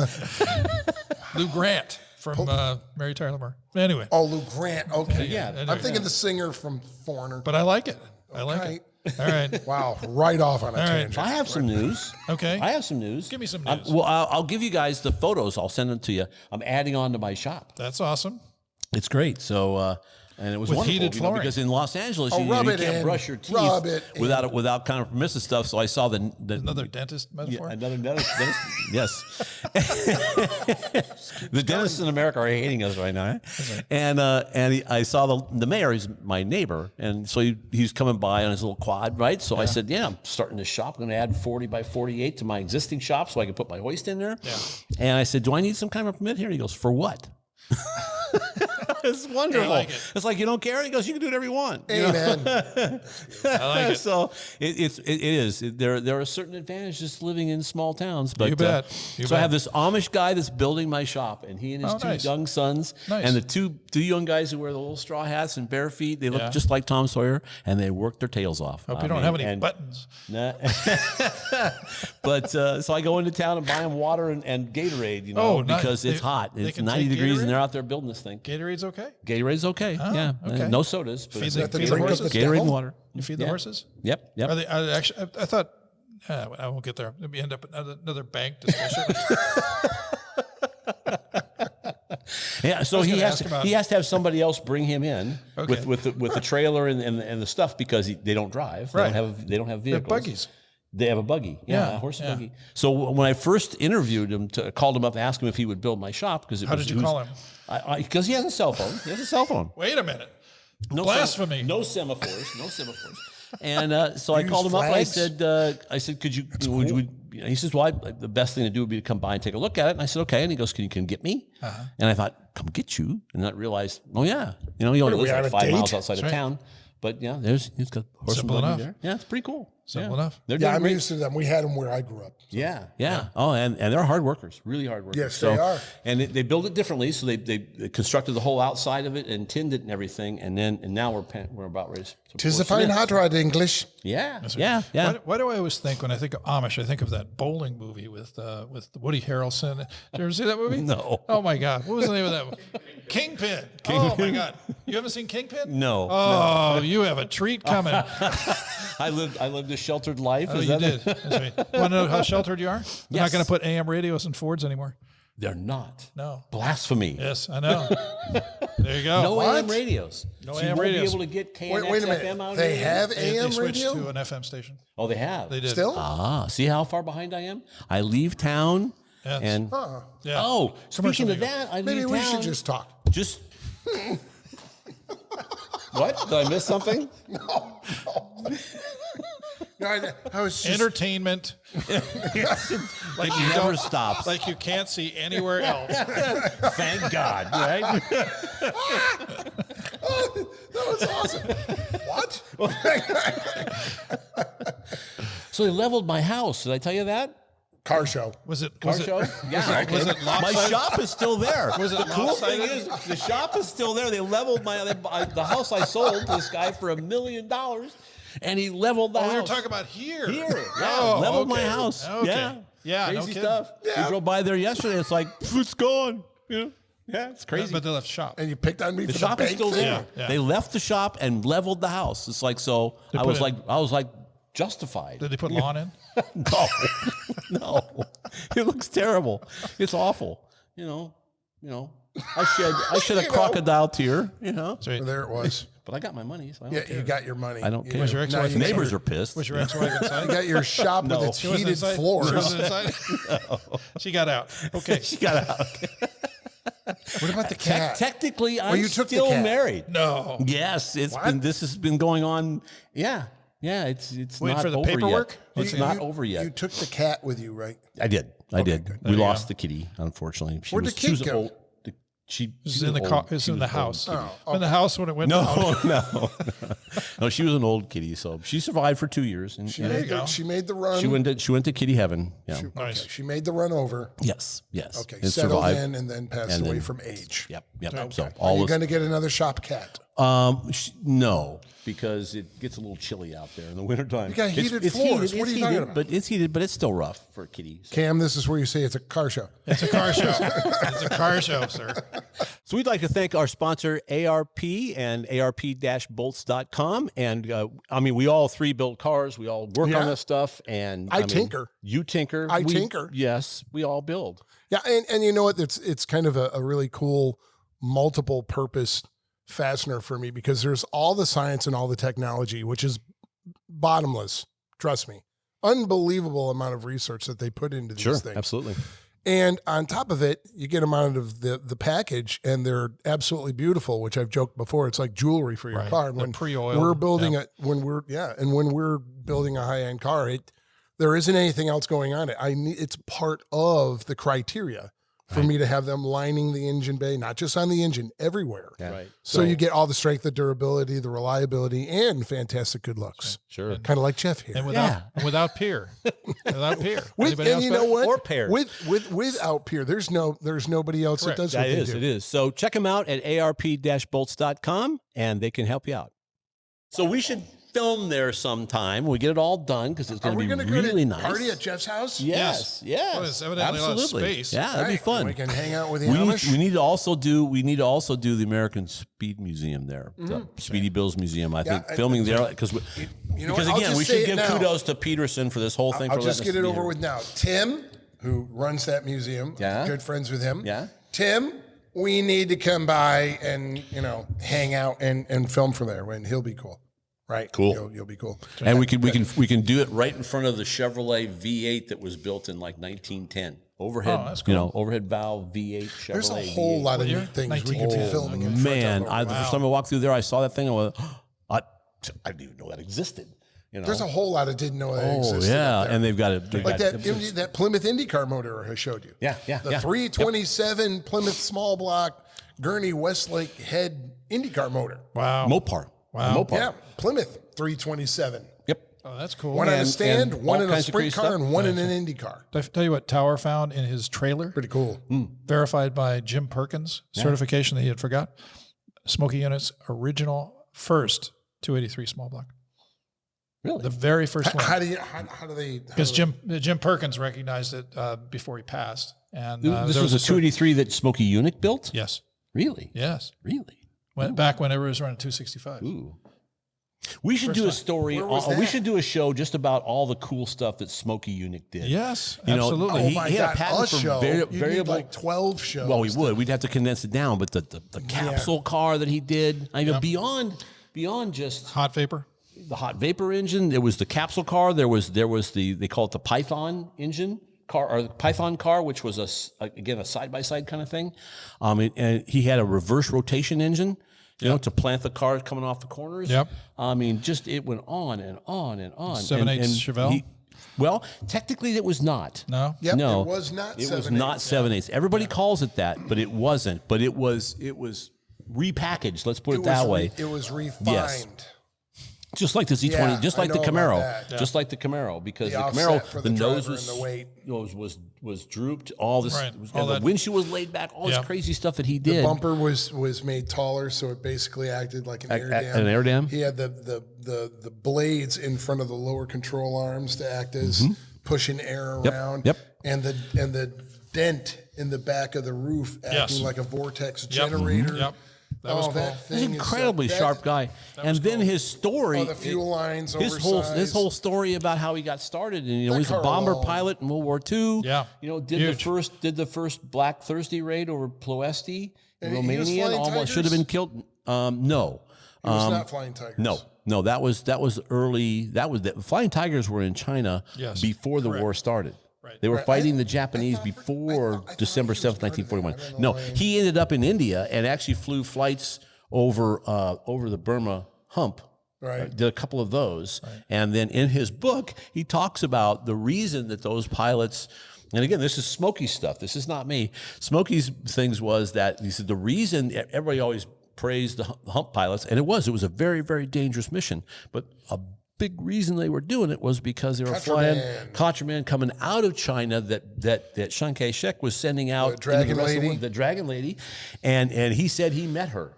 Speaker 1: Lou Grant from Mary Tyler Moore. Anyway,
Speaker 2: Oh, Lou Grant. Okay.
Speaker 3: Yeah.
Speaker 1: anyway.
Speaker 2: I'm thinking the singer from Foreigner.
Speaker 1: but I like it. I like
Speaker 2: Okay.
Speaker 1: it. All right.
Speaker 2: Wow, right off on a
Speaker 1: right.
Speaker 2: tangent.
Speaker 3: I have some news.
Speaker 1: Okay.
Speaker 3: I have some news.
Speaker 1: Give me some news.
Speaker 3: Well, I'll give you guys the photos. I'll send them to you. I'm adding on to my shop.
Speaker 1: That's awesome.
Speaker 3: It's great. So, and it was
Speaker 1: With
Speaker 3: wonderful
Speaker 1: heated flooring.
Speaker 3: because in Los Angeles,
Speaker 2: Oh,
Speaker 3: you
Speaker 2: rub
Speaker 3: you
Speaker 2: it
Speaker 3: can't
Speaker 2: in.
Speaker 3: brush your teeth
Speaker 2: Rub it in.
Speaker 3: without kind of permissive stuff. So I saw the
Speaker 1: Another dentist metaphor.
Speaker 3: another dentist. Yes, the dentists in America are hating us right now. And I saw the mayor. He's my neighbor, and so he's coming by on his little quad, right? So I said, "Yeah, I'm starting this shop. I'm going to add 40 by 48 to my existing shop, so I can put my hoist in there."
Speaker 1: Yeah.
Speaker 3: And I said, "Do I need some kind of a permit here?" He goes, "For what?" It's wonderful.
Speaker 1: I like it.
Speaker 3: It's like, you don't care? He goes, you can do whatever you want.
Speaker 2: Amen.
Speaker 1: I like it.
Speaker 3: So it is. There are certain advantages to living in small towns. But,
Speaker 1: You bet. You
Speaker 3: so I
Speaker 1: bet.
Speaker 3: have this Amish guy that's building my shop, and he and his
Speaker 1: Oh,
Speaker 3: two
Speaker 1: nice.
Speaker 3: young sons,
Speaker 1: Nice.
Speaker 3: and the two young guys who wear the little straw hats and bare feet. They look
Speaker 1: Yeah.
Speaker 3: just like Tom Sawyer, and they work their tails off.
Speaker 1: Hope
Speaker 3: I
Speaker 1: you don't
Speaker 3: mean,
Speaker 1: have any
Speaker 3: and-
Speaker 1: buttons.
Speaker 3: Nah. But so I go into town and buy them water and Gatorade,
Speaker 1: Oh, nice.
Speaker 3: because it's
Speaker 1: They-
Speaker 3: hot.
Speaker 1: they
Speaker 3: It's
Speaker 1: can
Speaker 3: 90
Speaker 1: take
Speaker 3: degrees,
Speaker 1: Gatorade?
Speaker 3: and they're out there building this thing.
Speaker 1: Gatorade's okay.
Speaker 3: Gatorade's okay. Yeah.
Speaker 1: okay.
Speaker 3: No sodas. But
Speaker 1: Feed
Speaker 3: it's
Speaker 1: the,
Speaker 2: that the
Speaker 1: feed the
Speaker 2: drink of
Speaker 1: horses.
Speaker 2: the
Speaker 3: Gatorade and
Speaker 2: devil?
Speaker 3: water.
Speaker 1: You feed the
Speaker 3: Yeah.
Speaker 1: horses.
Speaker 3: Yep.
Speaker 1: Are they? Actually, I thought. I won't get there. We end up another bank discussion.
Speaker 3: Yeah, so
Speaker 1: was
Speaker 3: he
Speaker 1: gonna
Speaker 3: has
Speaker 1: ask
Speaker 3: to,
Speaker 1: about-
Speaker 3: he has to have somebody else bring him in
Speaker 1: Okay.
Speaker 3: with the trailer and the stuff because they don't drive.
Speaker 1: Right.
Speaker 3: They don't have
Speaker 1: They're
Speaker 3: vehicles.
Speaker 1: buggies.
Speaker 3: They have a buggy. Yeah,
Speaker 1: Yeah,
Speaker 3: a horse
Speaker 1: yeah.
Speaker 3: buggy. So when I first interviewed him, called him up, asked him if he would build my shop because
Speaker 1: How did you call him?
Speaker 3: Because he has a cell phone. He has a cell phone.
Speaker 1: Wait a minute.
Speaker 3: No
Speaker 1: Blasphemy.
Speaker 3: No semaphores. No semaphores. And so I
Speaker 2: Use
Speaker 3: called him up. And
Speaker 2: flags.
Speaker 3: I said, could you? He says, well, the best thing to do would be to come by and take a look at it. And I said, okay. And he goes, can you get me? And I thought, come get you. And I realized, oh yeah, he only lives
Speaker 2: we on
Speaker 3: like
Speaker 2: a
Speaker 3: 5 miles
Speaker 2: date?
Speaker 3: outside of
Speaker 1: right.
Speaker 3: town. But yeah, he's got horse
Speaker 1: Simple
Speaker 3: and buggy
Speaker 1: enough.
Speaker 3: there. Yeah, it's pretty cool.
Speaker 1: Simple
Speaker 3: Yeah.
Speaker 1: enough.
Speaker 3: They're
Speaker 2: Yeah,
Speaker 3: doing
Speaker 2: I'm
Speaker 3: great.
Speaker 2: used to them. We had them where I grew up.
Speaker 3: Yeah. Oh, and they're hard workers, really hard workers.
Speaker 2: Yes, they are.
Speaker 3: And they build it differently. So they constructed the whole outside of it and tinned it and everything. And now we're about ready to
Speaker 2: Tis
Speaker 3: pour
Speaker 2: a fine
Speaker 3: cement.
Speaker 2: hot rod English.
Speaker 3: Yeah.
Speaker 1: Why do I always think when I think of Amish, I think of that bowling movie with Woody Harrelson? Did you ever see that movie?
Speaker 3: No.
Speaker 1: Oh my God, what was the name of that movie? Kingpin. Oh my God, you haven't seen Kingpin?
Speaker 3: No.
Speaker 1: Oh, you have a treat coming.
Speaker 3: I lived a sheltered life.
Speaker 1: Oh,
Speaker 3: Is
Speaker 1: you
Speaker 3: that
Speaker 1: did. That's right. Want to know how sheltered you are? They're not
Speaker 3: Yes.
Speaker 1: going to put AM radios in Fords anymore.
Speaker 3: They're not.
Speaker 1: No.
Speaker 3: Blasphemy.
Speaker 1: Yes, I know. There you go.
Speaker 3: No
Speaker 2: What?
Speaker 3: AM radios.
Speaker 1: No
Speaker 3: so
Speaker 1: AM
Speaker 3: you won't
Speaker 1: radios.
Speaker 3: be able to get KNX
Speaker 2: Wait a
Speaker 3: FM
Speaker 2: minute.
Speaker 3: out
Speaker 2: They
Speaker 3: here?
Speaker 2: have
Speaker 1: They
Speaker 2: AM
Speaker 1: switched
Speaker 2: radio?
Speaker 1: to an FM station.
Speaker 3: Oh, they have.
Speaker 1: They did.
Speaker 2: Still?
Speaker 3: Ah, see how far behind I am? I leave town
Speaker 1: Yes.
Speaker 3: and
Speaker 1: Yeah.
Speaker 3: oh,
Speaker 1: Commercial
Speaker 3: speaking of
Speaker 1: legal.
Speaker 3: that, I
Speaker 2: Maybe
Speaker 3: leave
Speaker 2: we
Speaker 3: town.
Speaker 2: should just talk.
Speaker 3: Just what? Did I miss something?
Speaker 2: No, I was just
Speaker 1: Entertainment.
Speaker 3: It
Speaker 1: you
Speaker 3: never
Speaker 1: don't-
Speaker 3: stops.
Speaker 1: Like you can't see anywhere else.
Speaker 3: Thank God, right?
Speaker 2: that was awesome. What?
Speaker 3: So they leveled my house. Did I tell you that?
Speaker 2: Car show.
Speaker 1: Was it?
Speaker 3: Car
Speaker 1: Was it?
Speaker 3: show? Yeah.
Speaker 1: Was it
Speaker 3: My
Speaker 1: lopsided?
Speaker 3: shop is still there.
Speaker 1: Was it
Speaker 3: the cool thing
Speaker 1: lopsided?
Speaker 3: is, the shop is still there. They leveled the house I sold to this guy for $1 million, and he leveled the
Speaker 1: Oh,
Speaker 3: house.
Speaker 1: we were talking about here.
Speaker 3: Here, yeah,
Speaker 1: Oh,
Speaker 3: leveled my
Speaker 1: okay.
Speaker 3: house.
Speaker 1: Okay.
Speaker 3: Yeah,
Speaker 1: Yeah, no
Speaker 3: crazy
Speaker 1: kidding.
Speaker 3: stuff. We drove by there yesterday. It's like it's gone. Yeah, it's crazy.
Speaker 1: But they left shop.
Speaker 2: And you picked on me
Speaker 3: The
Speaker 2: for
Speaker 3: shop
Speaker 2: the
Speaker 3: is
Speaker 2: bank
Speaker 3: still
Speaker 2: thing?
Speaker 3: there.
Speaker 1: Yeah.
Speaker 3: They left the shop and leveled the house. It's like so. I
Speaker 1: put
Speaker 3: was
Speaker 1: in-
Speaker 3: like justified.
Speaker 1: Did they put lawn in?
Speaker 3: No, it looks terrible. It's awful. You know. I shed a crocodile tear.
Speaker 1: That's right.
Speaker 2: Well, there it was.
Speaker 3: But I got my money, so I don't
Speaker 2: Yeah,
Speaker 3: care.
Speaker 2: you got your money.
Speaker 3: I don't care.
Speaker 2: You-
Speaker 1: Was your
Speaker 2: now
Speaker 1: ex-wife
Speaker 2: you
Speaker 1: in
Speaker 2: got
Speaker 1: there?
Speaker 3: Neighbors
Speaker 2: your-
Speaker 3: are pissed.
Speaker 1: Was your ex-wife inside?
Speaker 2: You got your shop
Speaker 3: No.
Speaker 2: with its
Speaker 1: She wasn't
Speaker 2: heated
Speaker 1: inside?
Speaker 2: floors.
Speaker 1: She wasn't inside? She got out. Okay.
Speaker 3: She got out.
Speaker 2: What about the cat?
Speaker 3: Technically, I'm
Speaker 2: you took the
Speaker 3: still
Speaker 2: cat.
Speaker 3: married.
Speaker 1: No.
Speaker 3: Yes, this has been going on. Yeah, it's
Speaker 1: Waiting
Speaker 3: not
Speaker 1: for the
Speaker 3: over
Speaker 1: paperwork?
Speaker 3: yet. It's not over yet.
Speaker 2: You took the cat with you, right?
Speaker 3: I did.
Speaker 2: good.
Speaker 3: We lost the kitty, unfortunately.
Speaker 2: Where'd the kid go?
Speaker 1: This is in the car. It's in the house.
Speaker 2: Oh,
Speaker 1: In the house when it went out.
Speaker 3: No, she was an old kitty, so she survived for 2 years. And
Speaker 2: She made the run.
Speaker 3: she went to kitty heaven. Yeah.
Speaker 1: Nice.
Speaker 2: She made the run over.
Speaker 3: Yes.
Speaker 2: Okay,
Speaker 3: And
Speaker 2: settled
Speaker 3: survived.
Speaker 2: in and then passed away from age.
Speaker 3: Yep.
Speaker 2: Okay.
Speaker 3: So
Speaker 2: Are
Speaker 3: all
Speaker 2: you
Speaker 3: was
Speaker 2: going to get another shop cat?
Speaker 3: no, because it gets a little chilly out there in the wintertime.
Speaker 2: You got heated floors. What are you talking about?
Speaker 3: But it's heated, but it's still rough for a kitty. So.
Speaker 2: Cam, this is where you say it's a car show.
Speaker 1: It's a car show. It's a car show, sir.
Speaker 4: So we'd like to thank our sponsor, ARP and ARP-bolts.com. And I mean, we all three build cars. We all work on this stuff. And
Speaker 2: I tinker.
Speaker 4: You tinker.
Speaker 2: I tinker.
Speaker 4: Yes, we all build.
Speaker 2: Yeah, and you know what? It's kind of a really cool multiple purpose fastener for me because there's all the science and all the technology, which is bottomless. Trust me. Unbelievable amount of research that they put into these things.
Speaker 3: Absolutely.
Speaker 2: And on top of it, you get them out of the package, and they're absolutely beautiful. Which I've joked before, it's like jewelry for your car. And when
Speaker 1: pre-oiled.
Speaker 2: we're building when we're building a high end car, there isn't anything else going on it. It's part of the criteria for me to have them lining the engine bay, not just on the engine, everywhere.
Speaker 3: Yeah.
Speaker 4: Right.
Speaker 2: So you get all the strength, the durability, the reliability, and fantastic good looks.
Speaker 3: Sure.
Speaker 2: Kind of like Jeff here.
Speaker 1: And without peer. Without peer.
Speaker 2: With,
Speaker 1: Anybody
Speaker 2: and
Speaker 1: else
Speaker 2: you
Speaker 1: bet?
Speaker 2: know what?
Speaker 4: Or pairs.
Speaker 2: Without peer, there's nobody else that does what they do.
Speaker 4: It is. So check them out at arp-bolts.com and they can help you out. So we should film there sometime. We get it all done because it's going to be really nice.
Speaker 2: Party at Jeff's house?
Speaker 4: Yes.
Speaker 1: Well, there's evidently a lot of space.
Speaker 4: Yeah, that'd be fun.
Speaker 2: We can hang out with the
Speaker 3: We
Speaker 2: Amish.
Speaker 3: need to also do the American Speed Museum there, the Speedy Bills Museum. I think filming there because
Speaker 2: you know what? I'll
Speaker 3: again
Speaker 2: just
Speaker 3: we
Speaker 2: say
Speaker 3: should
Speaker 2: it
Speaker 3: give
Speaker 2: now.
Speaker 3: kudos to Peterson for this whole thing.
Speaker 2: I'll
Speaker 3: for
Speaker 2: just
Speaker 3: letting
Speaker 2: get
Speaker 3: us
Speaker 2: it
Speaker 3: be
Speaker 2: over
Speaker 3: here.
Speaker 2: with now. Tim, who runs that museum, good friends with him.
Speaker 3: Yeah.
Speaker 2: Tim, we need to come by and hang out and film from there. When he'll be cool. Right.
Speaker 3: Cool.
Speaker 2: You'll be cool.
Speaker 3: And we can do it right in front of the Chevrolet V8 that was built in like 1910. Overhead,
Speaker 1: that's cool.
Speaker 3: overhead valve V8 Chevrolet.
Speaker 2: There's a whole
Speaker 3: V8.
Speaker 2: lot of neat things we can be filming in
Speaker 3: Man,
Speaker 2: front of.
Speaker 3: the first time I walked through there, I saw that thing. I went, I didn't even know that existed.
Speaker 2: There's a whole lot of didn't know that existed.
Speaker 3: yeah,
Speaker 2: up there.
Speaker 3: and they've got it.
Speaker 2: Like that Plymouth IndyCar motor I showed you.
Speaker 3: Yeah.
Speaker 2: The 327 Plymouth small block Gurney Westlake head IndyCar motor.
Speaker 1: Wow.
Speaker 3: Mopar.
Speaker 1: Wow.
Speaker 3: Mopar.
Speaker 2: Yeah, Plymouth 327.
Speaker 3: Yep.
Speaker 1: Oh, that's cool.
Speaker 2: One on a stand,
Speaker 3: and
Speaker 2: one
Speaker 3: all
Speaker 2: in a
Speaker 3: kinds of
Speaker 2: sprint
Speaker 3: crazy
Speaker 2: car,
Speaker 3: stuff.
Speaker 2: and one in an Indy car.
Speaker 1: Did I tell you what Tower found in his trailer?
Speaker 2: Pretty cool.
Speaker 1: Verified by Jim Perkins, certification that he had forgot. Smokey Yunick's original first 283 small block.
Speaker 3: Really?
Speaker 1: The very first one.
Speaker 2: How do they?
Speaker 1: Because Jim Perkins recognized it before he passed. And
Speaker 3: This
Speaker 1: there
Speaker 3: was a 283 that Smokey Yunick built?
Speaker 1: Yes.
Speaker 3: Really?
Speaker 1: Yes.
Speaker 3: Really?
Speaker 1: Back when everyone was running 265.
Speaker 3: Ooh. We should do a story.
Speaker 2: Where was
Speaker 3: We
Speaker 2: that?
Speaker 3: should do a show just about all the cool stuff that Smokey Yunick did.
Speaker 1: Yes,
Speaker 3: You know,
Speaker 1: absolutely.
Speaker 2: Oh
Speaker 3: He
Speaker 2: my
Speaker 3: had a
Speaker 2: God!
Speaker 3: patent
Speaker 2: A
Speaker 3: for
Speaker 2: show.
Speaker 3: vari-
Speaker 2: You'd need
Speaker 3: variable-
Speaker 2: like 12 shows.
Speaker 3: Well, we would. We'd have to condense it down. But the capsule car that he did, I mean, beyond just
Speaker 1: Hot vapor.
Speaker 3: the hot vapor engine, there was the capsule car. There was the they call it the Python engine car or the Python car, which was a side by side kind of thing. And he had a reverse rotation engine. To plant the cars coming off the corners.
Speaker 1: Yep.
Speaker 3: I mean, just it went on and on and on.
Speaker 1: 7/8 Chevelle?
Speaker 3: Well, technically it was not.
Speaker 1: No.
Speaker 2: Yep,
Speaker 3: No,
Speaker 2: it was not.
Speaker 3: It was
Speaker 2: 7/8.
Speaker 3: not 7/8. Everybody calls it that, but it wasn't. But it was repackaged. Let's put it that way.
Speaker 2: It was refined.
Speaker 3: Yes. Just like the Z20,
Speaker 2: Yeah,
Speaker 3: just
Speaker 2: I
Speaker 3: like the
Speaker 2: know about
Speaker 3: Camaro,
Speaker 2: that.
Speaker 3: just like the Camaro, because
Speaker 2: The
Speaker 3: the
Speaker 2: offset for
Speaker 3: Camaro,
Speaker 2: the
Speaker 3: the nose
Speaker 2: driver and the weight.
Speaker 3: was drooped. All this,
Speaker 1: Right.
Speaker 3: and
Speaker 1: All
Speaker 3: the
Speaker 1: that-
Speaker 3: windshield was laid back. All
Speaker 1: Yeah.
Speaker 3: this crazy stuff that he
Speaker 2: The
Speaker 3: did.
Speaker 2: bumper was made taller, so it basically acted like an air dam.
Speaker 3: An air dam?
Speaker 2: He had the blades in front of the lower control arms to act as pushing air around.
Speaker 3: Yep.
Speaker 2: And the dent in the back of the roof acting
Speaker 1: Yes.
Speaker 2: like a vortex
Speaker 1: Yep.
Speaker 2: generator.
Speaker 1: Yep. That was cool.
Speaker 2: That
Speaker 3: He's
Speaker 2: thing
Speaker 3: an
Speaker 2: is
Speaker 3: incredibly
Speaker 2: that-
Speaker 3: sharp guy. And then his story,
Speaker 2: Oh, the fuel lines
Speaker 3: his
Speaker 2: oversized.
Speaker 3: whole story about how he got started, and
Speaker 2: That
Speaker 3: he's a
Speaker 2: car
Speaker 3: bomber
Speaker 2: alone.
Speaker 3: pilot in World War II.
Speaker 1: Yeah.
Speaker 3: Did
Speaker 1: Huge.
Speaker 3: the first Black Thursday raid over Ploesti in
Speaker 2: And he was
Speaker 3: Romania, and
Speaker 2: flying
Speaker 3: almost should have been killed. No.
Speaker 2: He was not flying tigers.
Speaker 3: No, that was early. The Flying Tigers were in China
Speaker 1: Yes,
Speaker 3: before the war started.
Speaker 1: Right.
Speaker 3: They were
Speaker 2: Right.
Speaker 3: fighting
Speaker 2: I
Speaker 3: the Japanese
Speaker 2: thought
Speaker 3: before
Speaker 2: he
Speaker 3: December
Speaker 2: was
Speaker 3: 7th,
Speaker 2: part of that.
Speaker 3: 1941.
Speaker 2: I don't know
Speaker 3: No,
Speaker 2: why.
Speaker 3: he ended up in India and actually flew flights over the Burma hump.
Speaker 2: Right.
Speaker 3: Did a couple of those. And then in his book, he talks about the reason that those pilots And again, this is Smokey stuff. This is not me. Smokey's things was that he said the reason everybody always praised the hump pilots, and it was a very, very dangerous mission. But a big reason they were doing it was because they were flying contraband coming out of China that Chiang Kai-shek was sending out.
Speaker 2: The Dragon Lady.
Speaker 3: The Dragon Lady. And he said he met her.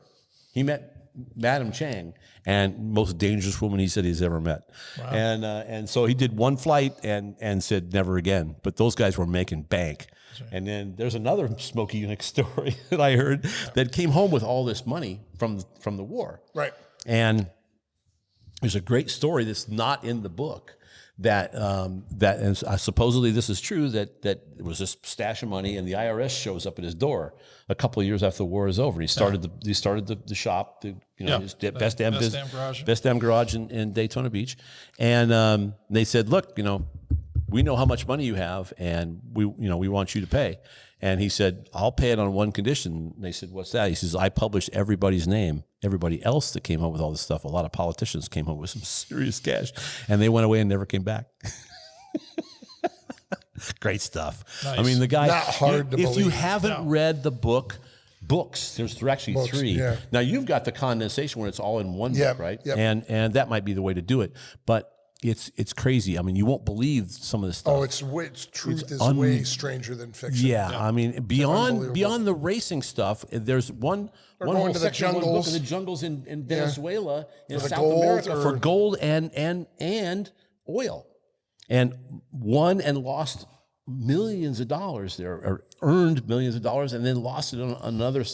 Speaker 3: He met Madam Chang, and most dangerous woman he said he's ever met. Wow. And so he did one flight and said never again. But those guys were making bank. Right. And then there's another Smokey Yunick story that I heard that came home with all this money from the war.
Speaker 2: Right.
Speaker 3: And there's a great story that's not in the book that and supposedly this is true, that there was this stash of money and the IRS shows up at his door a couple of years after the war is over. He started the shop, his best damn garage in Daytona Beach, and they said, look, we know how much money you have, and we want you to pay. And he said, I'll pay it on one condition. And they said, what's that? He says, I published everybody's name. Everybody else that came home with all this stuff, a lot of politicians came home with some serious cash, and they went away and never came back. Great stuff. Nice. I mean, the guy,
Speaker 2: not hard to
Speaker 3: if
Speaker 2: believe.
Speaker 3: you haven't read the books, there are actually three. Yeah. Now, you've got the condensation where it's all in one book, right?
Speaker 2: Yep.
Speaker 3: And that might be the way to do it. But it's crazy. I mean, you won't believe some of this stuff.
Speaker 2: Oh, truth is way stranger than fiction.
Speaker 3: Yeah, I mean, beyond the racing stuff, there's one whole section, one book in the jungles in Venezuela, in South America, for gold and oil, and won and lost millions of dollars there, or earned millions of dollars, and then lost it on another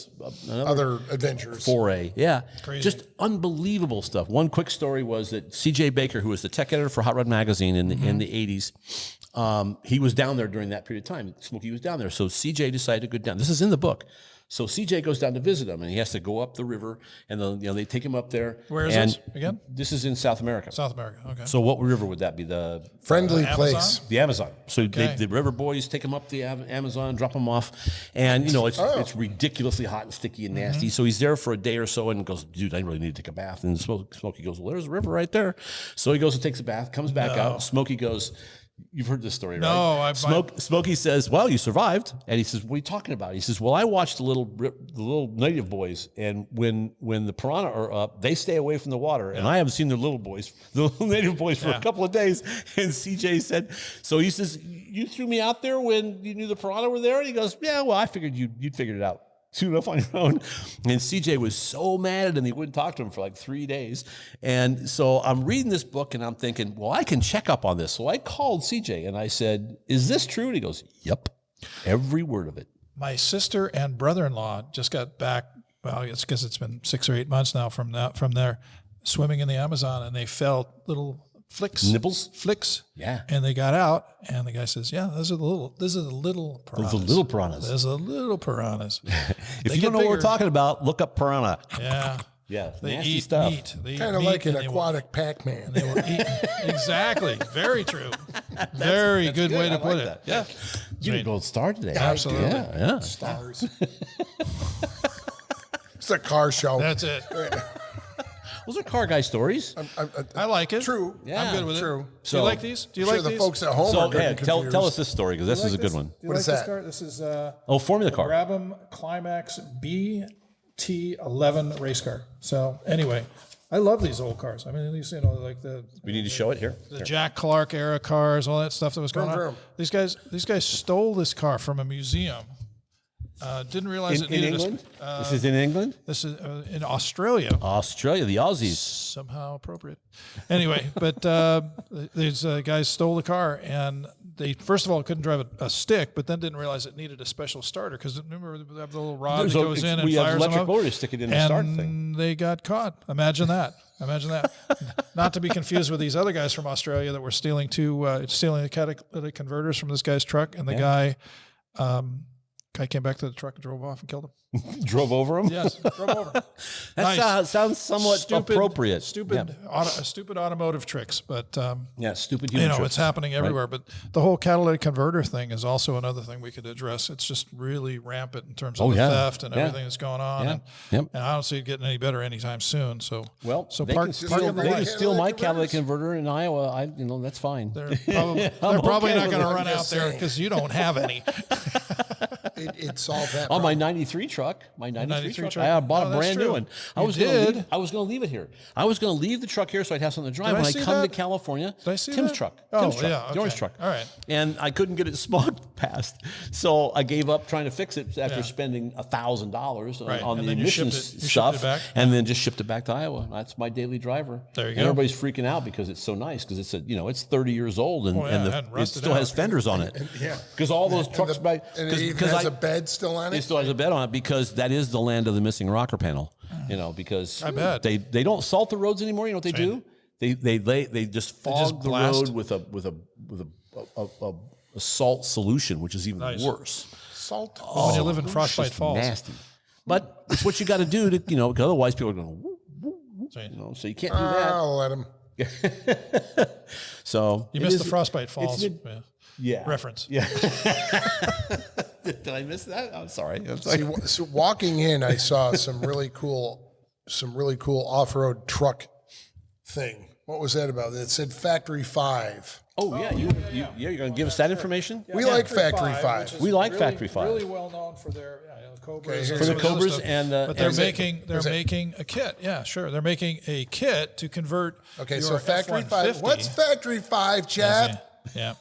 Speaker 2: other adventures
Speaker 3: foray. Yeah,
Speaker 1: crazy. Just
Speaker 3: unbelievable stuff. One quick story was that C.J. Baker, who was the tech editor for Hot Rod Magazine in the 80s, he was down there during that period of time. Smokey was down there, so C.J. decided to go down. This is in the book. So CJ goes down to visit him, and he has to go up the river, and they take him up there.
Speaker 1: Where is this again?
Speaker 3: This is in South America.
Speaker 1: South America, okay.
Speaker 3: So what river would that be? The
Speaker 2: friendly place.
Speaker 3: The Amazon. So the river boys take him up the Amazon, drop him off, and it's ridiculously hot and sticky and nasty. So he's there for a day or so, and goes, dude, I really need to take a bath. And Smokey goes, well, there's a river right there. So he goes and takes a bath, comes back out. Smokey goes, you've heard this story, right?
Speaker 1: No,
Speaker 3: Smokey says, well, you survived. And he says, what are you talking about? He says, well, I watched the little native boys, and when the piranha are up, they stay away from the water. And I haven't seen the little native boys for a couple of days. And CJ said, so he says, you threw me out there when you knew the piranha were there? And he goes, yeah, well, I figured you'd figured it out soon enough on your own. And CJ was so mad at him, he wouldn't talk to him for like 3 days. And so I'm reading this book and I'm thinking, well, I can check up on this. So I called CJ and I said, is this true? And he goes, yep, every word of it.
Speaker 1: My sister and brother-in-law just got back. Well, it's because it's been 6 or 8 months now from there swimming in the Amazon, and they felt little flicks.
Speaker 3: Yeah.
Speaker 1: And they got out, and the guy says, yeah, those are the little piranhas.
Speaker 3: The little piranhas.
Speaker 1: Those are the little piranhas.
Speaker 3: If you don't know what we're talking about, look up piranha.
Speaker 1: Yeah.
Speaker 3: Yeah,
Speaker 1: they
Speaker 3: nasty
Speaker 1: eat
Speaker 3: stuff.
Speaker 1: meat.
Speaker 2: Kind of like an aquatic Pac-Man.
Speaker 1: They will eat. Exactly. Very true. Very good way to put it.
Speaker 3: Yeah. You get a gold star today.
Speaker 1: Absolutely.
Speaker 3: Yeah.
Speaker 2: Stars. It's a car show.
Speaker 1: That's it.
Speaker 3: Those are car guy stories.
Speaker 1: I like it.
Speaker 2: True.
Speaker 3: Yeah.
Speaker 1: I'm good with
Speaker 2: True.
Speaker 1: it. Do you like these? Do you like
Speaker 2: the
Speaker 1: these?
Speaker 2: folks at home
Speaker 3: So
Speaker 2: are getting confused.
Speaker 3: tell us this story, because this is a good one.
Speaker 1: Do you
Speaker 2: What
Speaker 1: like
Speaker 2: is
Speaker 1: this
Speaker 2: that?
Speaker 1: car? This is
Speaker 3: Formula car.
Speaker 1: Brabham Climax BT11 race car. So anyway, I love these old cars. I mean, these, like
Speaker 3: We need to show it here.
Speaker 1: the Jack Clark era cars, all that stuff that was going on.
Speaker 2: vroom.
Speaker 1: These guys stole this car from a museum. Didn't realize it
Speaker 3: In
Speaker 1: needed
Speaker 3: England? This is in England?
Speaker 1: This is in Australia.
Speaker 3: Australia, the Aussies.
Speaker 1: Somehow appropriate. Anyway, but these guys stole the car, and they first of all couldn't drive a stick, but then didn't realize it needed a special starter, because remember they have the little rod that goes in and
Speaker 3: we have
Speaker 1: fires
Speaker 3: electric
Speaker 1: them up.
Speaker 3: motors, stick it in the start thing.
Speaker 1: And they got caught. Imagine that. Not to be confused with these other guys from Australia that were stealing the catalytic converters from this guy's truck, and the guy Guy came back to the truck and drove off and killed him.
Speaker 3: Drove over him.
Speaker 1: Yes, drove over.
Speaker 3: That sounds somewhat appropriate.
Speaker 1: Stupid automotive tricks, but
Speaker 3: stupid human tricks.
Speaker 1: it's happening everywhere. But the whole catalytic converter thing is also another thing we could address. It's just really rampant in terms of the theft and everything that's going on. And I don't see it getting any better anytime soon. So
Speaker 3: they can steal my catalytic converter in Iowa. That's fine.
Speaker 1: They're probably not going to run out there because you don't have any.
Speaker 2: It solved that
Speaker 3: On
Speaker 2: problem.
Speaker 3: my 93 truck,
Speaker 1: truck.
Speaker 3: I bought a brand new one. I was
Speaker 1: did?
Speaker 3: going to leave it here. I was going to leave the truck here so I'd have something to drive
Speaker 1: Did I
Speaker 3: when I
Speaker 1: see
Speaker 3: come
Speaker 1: that?
Speaker 3: to California.
Speaker 1: Did I see
Speaker 3: Tim's
Speaker 1: that?
Speaker 3: truck.
Speaker 1: Oh,
Speaker 3: Tim's truck.
Speaker 1: yeah,
Speaker 3: The orange
Speaker 1: okay.
Speaker 3: truck.
Speaker 1: All right.
Speaker 3: And I couldn't get it smog passed. So I gave up trying to fix it after spending $1,000
Speaker 1: Right.
Speaker 3: on
Speaker 1: And
Speaker 3: the
Speaker 1: then you shipped
Speaker 3: emissions
Speaker 1: it- you shipped
Speaker 3: stuff.
Speaker 1: it back?
Speaker 3: And then just shipped it back to Iowa. That's my daily driver.
Speaker 1: There you
Speaker 3: and
Speaker 1: go.
Speaker 3: everybody's freaking out because it's so nice because it's it's 30 years old and,
Speaker 1: Oh, yeah, it hadn't
Speaker 3: it
Speaker 1: rusted
Speaker 3: still
Speaker 1: out.
Speaker 3: has fenders on it.
Speaker 2: Yeah.
Speaker 3: Because all those trucks back.
Speaker 2: And it even has a bed still on
Speaker 3: It
Speaker 2: it.
Speaker 3: still has a bed on it because that is the land of the missing rocker panel. Because
Speaker 1: I bet.
Speaker 3: they don't salt the roads anymore. You know what they do? They just fog the
Speaker 1: blast.
Speaker 3: road with a salt solution, which is even worse.
Speaker 2: Salt.
Speaker 1: When you live in
Speaker 3: It's
Speaker 1: Frostbite
Speaker 3: just
Speaker 1: Falls.
Speaker 3: nasty. But it's what you got to do to because otherwise people are going woo, woo, woo,
Speaker 1: Right.
Speaker 3: so you can't do that.
Speaker 2: I'll let him.
Speaker 3: So
Speaker 1: You
Speaker 3: it
Speaker 1: missed
Speaker 3: is-
Speaker 1: the Frostbite Falls
Speaker 3: yeah
Speaker 1: reference.
Speaker 3: Yeah. Did I miss that? I'm sorry.
Speaker 2: So walking in, I saw some really cool off-road truck thing. What was that about? It said Factory 5.
Speaker 3: Oh yeah, you're going to give us that information?
Speaker 2: We like Factory 5.
Speaker 3: We like Factory 5.
Speaker 1: Really well known for their Cobras.
Speaker 2: Okay,
Speaker 1: and
Speaker 3: For the
Speaker 1: some of other
Speaker 3: Cobras
Speaker 1: stuff.
Speaker 3: and
Speaker 1: but they're
Speaker 3: and-
Speaker 1: making a kit. Yeah, sure. They're making a kit to convert.
Speaker 2: Okay,
Speaker 1: your
Speaker 2: so Factory 5.
Speaker 1: F-150.
Speaker 2: What's Factory 5, chap?
Speaker 1: Yeah.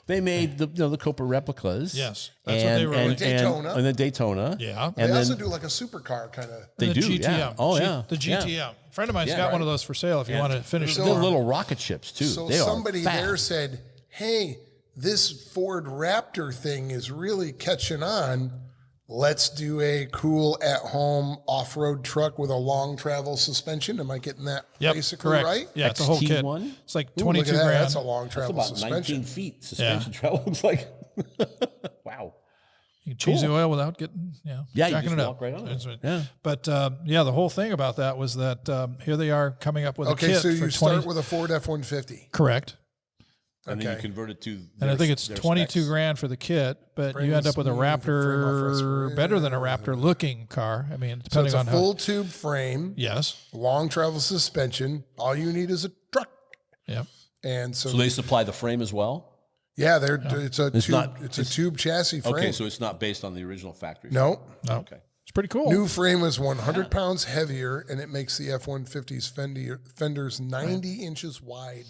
Speaker 3: They made the Cobra replicas.
Speaker 1: Yes, that's what they were like.
Speaker 2: Daytona.
Speaker 3: And the Daytona.
Speaker 1: Yeah.
Speaker 3: And
Speaker 2: They
Speaker 3: then
Speaker 2: also do like a supercar kind of.
Speaker 3: they
Speaker 1: the
Speaker 3: do.
Speaker 1: GTM.
Speaker 3: Yeah. Oh yeah.
Speaker 1: The GTM.
Speaker 3: Yeah.
Speaker 1: A friend of mine's
Speaker 3: Yeah,
Speaker 1: got
Speaker 3: right.
Speaker 1: one of those for sale. If you want to finish
Speaker 3: They're
Speaker 1: the farm.
Speaker 3: little rocket ships too.
Speaker 2: So
Speaker 3: they
Speaker 2: somebody
Speaker 3: are fast.
Speaker 2: there said, "Hey, this Ford Raptor thing is really catching on. Let's do a cool at-home off-road truck with a long travel suspension." Am I getting that
Speaker 1: Yep,
Speaker 2: basically
Speaker 1: correct.
Speaker 2: right?
Speaker 1: Yeah, it's a whole kit.
Speaker 3: XT1?
Speaker 1: It's like
Speaker 2: Ooh,
Speaker 1: 22
Speaker 2: look at that.
Speaker 1: grand.
Speaker 2: That's a long
Speaker 3: That's
Speaker 2: travel
Speaker 3: about
Speaker 2: suspension.
Speaker 3: 19 feet suspension travel. Looks like wow.
Speaker 1: You can change the oil without getting,
Speaker 3: Yeah, you
Speaker 1: jacking
Speaker 3: just
Speaker 1: it up.
Speaker 3: walk right on it.
Speaker 1: That's right.
Speaker 3: Yeah.
Speaker 1: But the whole thing about that was that here they are coming up with a
Speaker 2: Okay,
Speaker 1: kit
Speaker 2: so
Speaker 1: for
Speaker 2: you
Speaker 1: 20.
Speaker 2: start with a Ford F-150.
Speaker 1: Correct.
Speaker 3: And then you
Speaker 2: Okay.
Speaker 3: convert it to
Speaker 1: And I think it's
Speaker 3: their
Speaker 1: 22
Speaker 3: specs.
Speaker 1: grand for the kit, but
Speaker 2: Frame
Speaker 1: you end
Speaker 2: is
Speaker 1: up with a
Speaker 2: smooth, the frame off
Speaker 1: Raptor,
Speaker 2: is-
Speaker 1: better than a Raptor looking car. I mean,
Speaker 2: So
Speaker 1: depending
Speaker 2: it's a
Speaker 1: on how.
Speaker 2: full tube frame,
Speaker 1: Yes.
Speaker 2: long travel suspension. All you need is a truck.
Speaker 1: Yep.
Speaker 2: And
Speaker 3: So they supply the frame as well.
Speaker 2: yeah, it's a
Speaker 3: It's
Speaker 2: tube.
Speaker 3: not-
Speaker 2: It's a tube chassis frame.
Speaker 3: Okay, so it's not based on the original factory.
Speaker 2: no,
Speaker 1: No.
Speaker 3: Okay.
Speaker 1: It's pretty cool.
Speaker 2: new frame is 100 pounds heavier, and it makes the F-150's fenders 90 inches wide.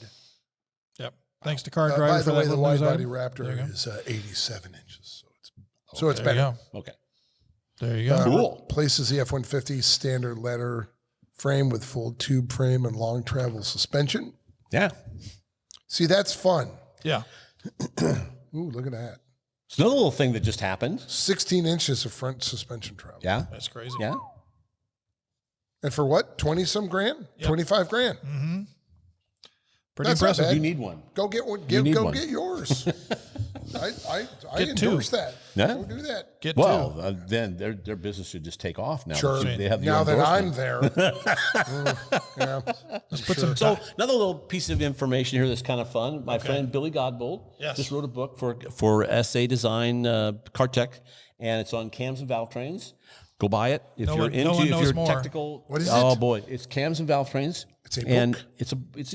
Speaker 1: Yep. Thanks to Car and
Speaker 2: By
Speaker 1: Driver
Speaker 2: the
Speaker 1: for
Speaker 2: way,
Speaker 1: that
Speaker 2: the
Speaker 1: little
Speaker 2: wide
Speaker 1: news
Speaker 2: body
Speaker 1: item.
Speaker 2: Raptor is 87 inches, so it's
Speaker 1: There you
Speaker 2: better.
Speaker 1: go.
Speaker 3: Okay.
Speaker 1: There you go.
Speaker 3: Cool.
Speaker 2: Places the F-150 standard letter frame with full tube frame and long travel suspension.
Speaker 3: Yeah.
Speaker 2: See, that's fun.
Speaker 1: Yeah.
Speaker 2: Ooh, look at that.
Speaker 3: It's another little thing that just happened.
Speaker 2: 16 inches of front suspension travel.
Speaker 3: Yeah.
Speaker 1: That's crazy.
Speaker 3: Yeah.
Speaker 2: And for what? 20 some grand? 25 grand.
Speaker 1: Pretty
Speaker 2: That's not
Speaker 1: impressive.
Speaker 2: bad.
Speaker 3: You need one.
Speaker 2: Go get one.
Speaker 3: need
Speaker 2: Go
Speaker 3: one.
Speaker 2: get yours. I
Speaker 1: Get two.
Speaker 2: endorse that.
Speaker 3: Yeah.
Speaker 2: Go do that.
Speaker 1: Get
Speaker 3: Well,
Speaker 1: two.
Speaker 3: then their business should just take off now.
Speaker 2: Sure.
Speaker 3: They have
Speaker 2: Now
Speaker 3: your
Speaker 2: that I'm
Speaker 3: endorsement.
Speaker 2: there. Yeah.
Speaker 1: Let's put some
Speaker 3: So another little piece of information here that's kind of fun. My friend Billy Godbold
Speaker 1: Yes.
Speaker 3: just wrote a book for SA Design Car Tech, and it's on cams and Valvetrains. Go buy it if
Speaker 1: No
Speaker 3: you're
Speaker 1: one- no
Speaker 3: into
Speaker 1: one
Speaker 3: if
Speaker 1: knows
Speaker 3: you're
Speaker 1: more.
Speaker 3: technical.
Speaker 2: What is
Speaker 3: Oh
Speaker 2: it?
Speaker 3: boy, it's cams and Valvetrains.
Speaker 2: It's a
Speaker 3: and
Speaker 2: book?
Speaker 3: it's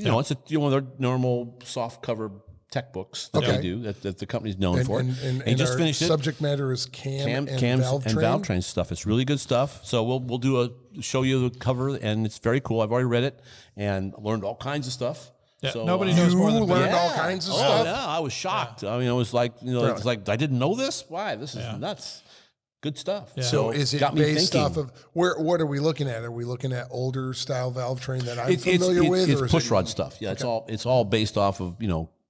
Speaker 3: one of their normal soft cover tech books that
Speaker 2: Okay.
Speaker 3: they do that the company's known for.
Speaker 2: And
Speaker 3: he just
Speaker 2: our
Speaker 3: finished it.
Speaker 2: subject matter is
Speaker 3: Cams
Speaker 2: and valve
Speaker 3: and
Speaker 2: train.
Speaker 3: Valvetrain stuff. It's really good stuff. So we'll do show you the cover, and it's very cool. I've already read it and learned all kinds of stuff.
Speaker 1: Yeah,
Speaker 3: So,
Speaker 1: nobody
Speaker 3: uh,
Speaker 1: knows more
Speaker 2: You
Speaker 1: than
Speaker 2: learned
Speaker 1: me.
Speaker 2: all kinds of
Speaker 3: Oh,
Speaker 2: stuff.
Speaker 3: yeah, I was shocked. I mean, I was like, it's like I didn't know this. Why? This is nuts. Good stuff.
Speaker 2: So is it
Speaker 3: got me
Speaker 2: based
Speaker 3: thinking.
Speaker 2: off of what are we looking at? Are we looking at older style valve train that I'm
Speaker 3: It's
Speaker 2: familiar with?
Speaker 3: It's
Speaker 2: or is
Speaker 3: push
Speaker 2: it-
Speaker 3: rod stuff. Yeah, it's all based off of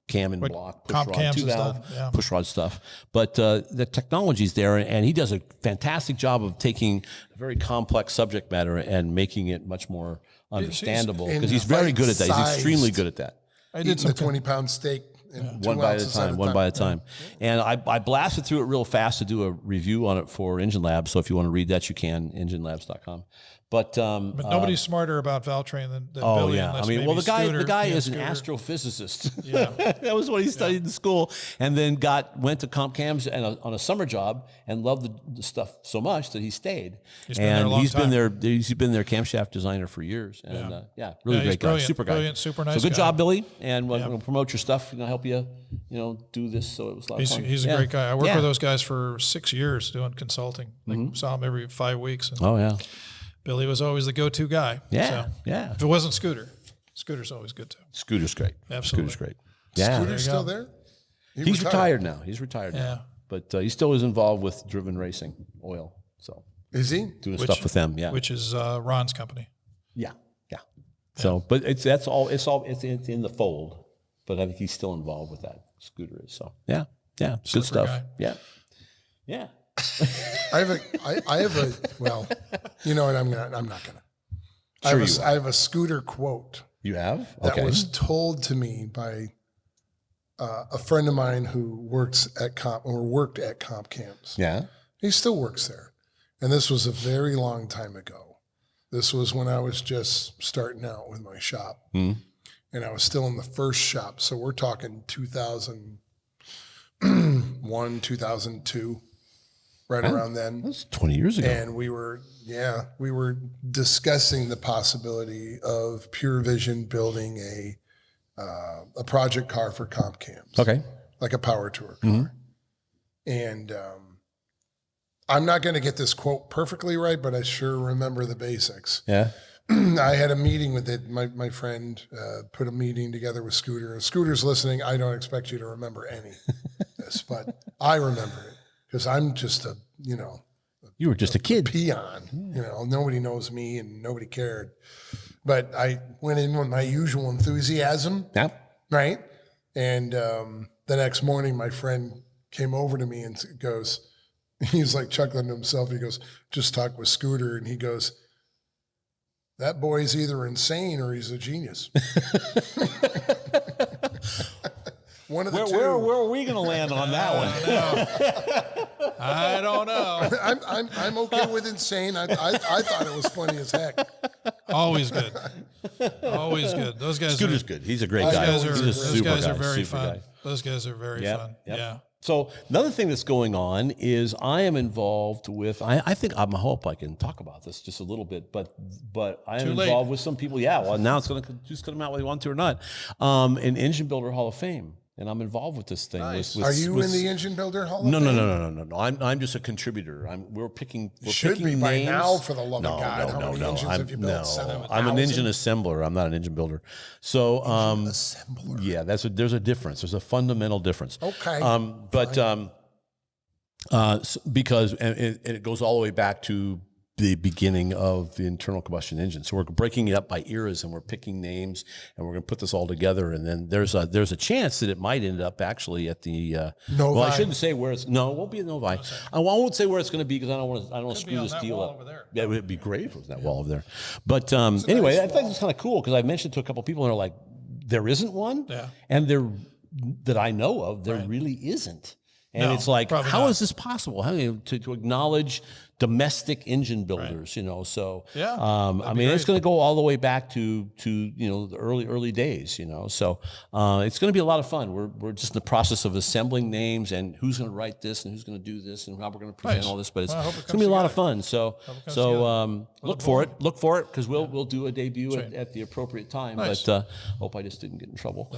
Speaker 3: cam and block, push
Speaker 1: comp
Speaker 3: rod,
Speaker 1: cams
Speaker 3: two
Speaker 1: and
Speaker 3: valve,
Speaker 1: stuff, yeah.
Speaker 3: push rod stuff. But the technology's there, and he does a fantastic job of taking a very complex subject matter and making it much more understandable because he's very good at that. He's extremely good at that.
Speaker 1: I did
Speaker 2: Eating the
Speaker 1: some
Speaker 2: 20-pound steak And
Speaker 3: one
Speaker 2: 2
Speaker 3: bite at a
Speaker 2: ounces
Speaker 3: time, one bite at a time. And I blasted through it real fast to do a review on it for Engine Labs. So if you want to read that, you can, enginelabs.com. But
Speaker 1: nobody's smarter about Valvetrain than
Speaker 3: oh
Speaker 1: Billy.
Speaker 3: yeah,
Speaker 1: unless
Speaker 3: I mean,
Speaker 1: maybe
Speaker 3: well, the guy is
Speaker 1: Scooter.
Speaker 3: an astrophysicist.
Speaker 1: Yeah.
Speaker 3: That was what he studied in school, and then went to comp cams and on a summer job and loved the stuff so much that he stayed.
Speaker 1: He's been there a long
Speaker 3: he's
Speaker 1: time.
Speaker 3: been their camshaft designer for years. And really
Speaker 1: he's
Speaker 3: great guy,
Speaker 1: brilliant,
Speaker 3: super guy,
Speaker 1: brilliant, super nice
Speaker 3: So good
Speaker 1: guy.
Speaker 3: job, Billy, and we'll promote your stuff. Help you, do this. So it was a lot of fun.
Speaker 1: He's a great guy. I worked with those guys for 6 years doing consulting. Saw him every 5 weeks. And
Speaker 3: Oh yeah,
Speaker 1: Billy was always the go-to guy.
Speaker 3: yeah,
Speaker 1: So,
Speaker 3: yeah.
Speaker 1: if it wasn't Scooter, Scooter's always good too.
Speaker 3: Scooter's great.
Speaker 1: Absolutely.
Speaker 3: Scooter's great. Yeah,
Speaker 2: Scooter's still there?
Speaker 3: he's retired now. He's retired
Speaker 1: Yeah.
Speaker 3: now, but he still is involved with Driven Racing Oil. So
Speaker 2: Is he?
Speaker 3: doing stuff with them. Yeah,
Speaker 1: Which is Ron's company.
Speaker 3: yeah. So, but it's in the fold. But I think he's still involved with that. Scooter is. So yeah, good
Speaker 1: Slipper
Speaker 3: stuff.
Speaker 1: guy.
Speaker 3: Yeah.
Speaker 2: I have a well, you know what, I'm not gonna. I have a Scooter quote
Speaker 3: You have?
Speaker 2: that
Speaker 3: Okay.
Speaker 2: was told to me by a friend of mine who worked at comp camps.
Speaker 3: Yeah.
Speaker 2: He still works there. And this was a very long time ago. This was when I was just starting out with my shop.
Speaker 3: Mm-hmm.
Speaker 2: And I was still in the first shop. So we're talking 2001, 2002, right around then.
Speaker 3: That's 20 years ago.
Speaker 2: And we were discussing the possibility of Pure Vision building a project car for comp cams.
Speaker 3: Okay.
Speaker 2: Like a power tour car. And I'm not going to get this quote perfectly right, but I sure remember the basics.
Speaker 3: Yeah.
Speaker 2: I had a meeting with it. My friend put a meeting together with Scooter. And Scooter's listening. I don't expect you to remember any of this, but I remember it because I'm just
Speaker 3: You were just a kid.
Speaker 2: peon. Nobody knows me and nobody cared. But I went in with my usual enthusiasm,
Speaker 3: Yeah.
Speaker 2: right? And the next morning, my friend came over to me and goes, he's like chuckling to himself. He goes, just talk with Scooter. And he goes, that boy's either insane or he's a genius. One of the two.
Speaker 3: Where are we going to land on that one?
Speaker 1: I don't know.
Speaker 2: I'm okay with insane. I thought it was funny as heck.
Speaker 1: Always good. Always good. Those guys.
Speaker 3: Scooter's good. He's a great
Speaker 2: Those
Speaker 3: guy.
Speaker 2: guys are-
Speaker 3: He's a
Speaker 1: Those
Speaker 3: super
Speaker 1: guys
Speaker 3: guy,
Speaker 1: are very
Speaker 3: super
Speaker 1: fun.
Speaker 3: guy.
Speaker 1: Those guys are very
Speaker 3: Yep,
Speaker 1: fun.
Speaker 3: yep.
Speaker 1: Yeah.
Speaker 3: So another thing that's going on is I am involved with. I think I hope I can talk about this just a little bit, but I am
Speaker 1: Too late.
Speaker 3: involved with some people. Yeah, well now it's going to just come out whether you want to or not. An Engine Builder Hall of Fame, and I'm involved with this thing.
Speaker 1: Nice.
Speaker 2: Are you in the Engine Builder Hall of
Speaker 3: No,
Speaker 2: Fame?
Speaker 3: no. I'm just a contributor. We're picking.
Speaker 2: Should
Speaker 3: picking
Speaker 2: be by
Speaker 3: names.
Speaker 2: now, for the love of God. How many engines
Speaker 3: I'm,
Speaker 2: have you built? 7,000?
Speaker 3: I'm an engine assembler. I'm not an engine builder. So,
Speaker 2: Assembler.
Speaker 3: yeah, there's a difference. There's a fundamental difference.
Speaker 2: Okay.
Speaker 3: Because it goes all the way back to the beginning of the internal combustion engine. So we're breaking it up by eras, and we're picking names, and we're going to put this all together. And then there's a chance that it might end up actually at the
Speaker 2: Novi.
Speaker 3: Well, I shouldn't say where it's. No, it won't be at Novi. I won't say where it's going to be because I don't want to
Speaker 1: Could be
Speaker 3: screw
Speaker 1: on
Speaker 3: this
Speaker 1: that
Speaker 3: deal
Speaker 1: wall
Speaker 3: up.
Speaker 1: over there.
Speaker 3: Yeah, it would be great if it was that wall over there. But anyway, I think it's kind of cool because I mentioned to a couple of people and they're like, there isn't one,
Speaker 1: Yeah.
Speaker 3: and that I know of, there really isn't. And
Speaker 1: No,
Speaker 3: it's like,
Speaker 1: probably
Speaker 3: how
Speaker 1: not.
Speaker 3: is this possible? How to acknowledge domestic engine builders, So
Speaker 1: Yeah,
Speaker 3: I mean, it's going to go all the way back to the early days, So it's going to be a lot of fun. We're just in the process of assembling names and who's going to write this and who's going to do this and how we're going to present
Speaker 1: Nice.
Speaker 3: all this. But it's,
Speaker 1: Well, I hope it
Speaker 3: it's going to be a
Speaker 1: comes
Speaker 3: lot of fun. So
Speaker 1: comes together.
Speaker 3: look for it because we'll do a debut at the appropriate time.
Speaker 1: Nice.
Speaker 3: But hope I just didn't get in trouble.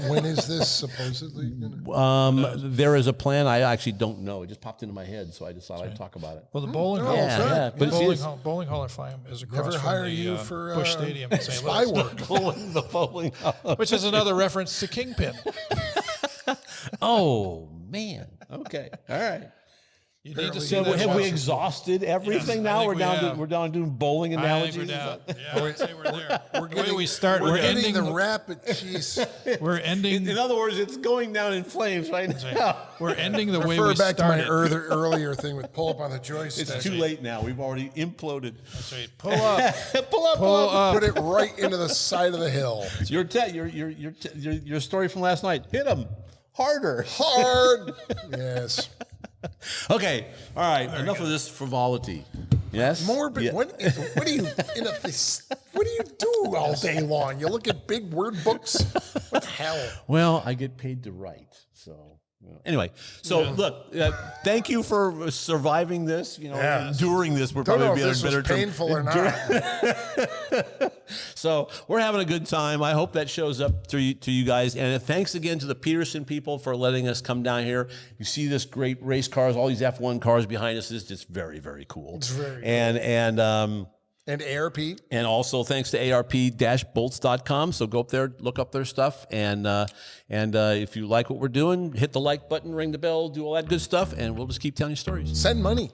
Speaker 2: When is this supposedly gonna?
Speaker 3: There is a plan. I actually don't know. It just popped into my head, so I just thought I'd talk about it.
Speaker 1: Well, the bowling hall,
Speaker 3: Yeah, yeah. But see, it's-
Speaker 1: bowling hall of fame is across
Speaker 2: Never
Speaker 1: from
Speaker 2: hire
Speaker 1: the
Speaker 2: you for
Speaker 1: Busch Stadium in St.
Speaker 2: spy
Speaker 1: Louis,
Speaker 2: work.
Speaker 3: the bowling.
Speaker 1: which is another reference to Kingpin.
Speaker 3: Oh man. Okay. All right.
Speaker 1: You need to see
Speaker 3: So
Speaker 1: that.
Speaker 3: have we exhausted everything
Speaker 1: Yes, I
Speaker 3: now?
Speaker 1: think
Speaker 3: We're
Speaker 1: we
Speaker 3: down
Speaker 1: have.
Speaker 3: to we're down doing bowling
Speaker 1: I
Speaker 3: analogies.
Speaker 1: think we're down. Yeah, I'd say we're there.
Speaker 2: We're
Speaker 1: The way
Speaker 2: getting,
Speaker 1: we start.
Speaker 2: We're
Speaker 1: We're
Speaker 2: getting
Speaker 1: ending.
Speaker 2: the rapid cheese.
Speaker 1: We're ending.
Speaker 3: In other words, it's going down in flames right now.
Speaker 1: We're ending the way
Speaker 2: Refer
Speaker 1: we
Speaker 2: back to my
Speaker 1: started.
Speaker 2: earlier thing with pull up on the joystick.
Speaker 3: It's too late now. We've already imploded.
Speaker 1: That's right. Pull up.
Speaker 3: Pull up,
Speaker 1: Pull up.
Speaker 2: Put it right into the side of the hill.
Speaker 3: Your story from last night. Hit them harder.
Speaker 2: Hard. Yes.
Speaker 3: Okay. All right. Enough of this frivolity. Yes.
Speaker 2: Morbid.
Speaker 3: Yeah.
Speaker 2: What do you what do you do all day long? You look at big word books. What the hell?
Speaker 3: Well, I get paid to write. So anyway, look, thank you for surviving this. Enduring this. We're
Speaker 2: Don't
Speaker 3: probably
Speaker 2: know if
Speaker 3: be a
Speaker 2: this
Speaker 3: better
Speaker 2: was
Speaker 3: term.
Speaker 2: painful or not.
Speaker 3: So we're having a good time. I hope that shows up to you guys. And thanks again to the Peterson people for letting us come down here. You see this great race cars, all these F1 cars behind us. It's just very, very cool.
Speaker 2: It's very
Speaker 3: cool.
Speaker 2: And ARP.
Speaker 3: And also thanks to arp-bolts.com. So go up there, look up their stuff. And if you like what we're doing, hit the like button, ring the bell, do all that good stuff. And we'll just keep telling you stories.
Speaker 2: Send money.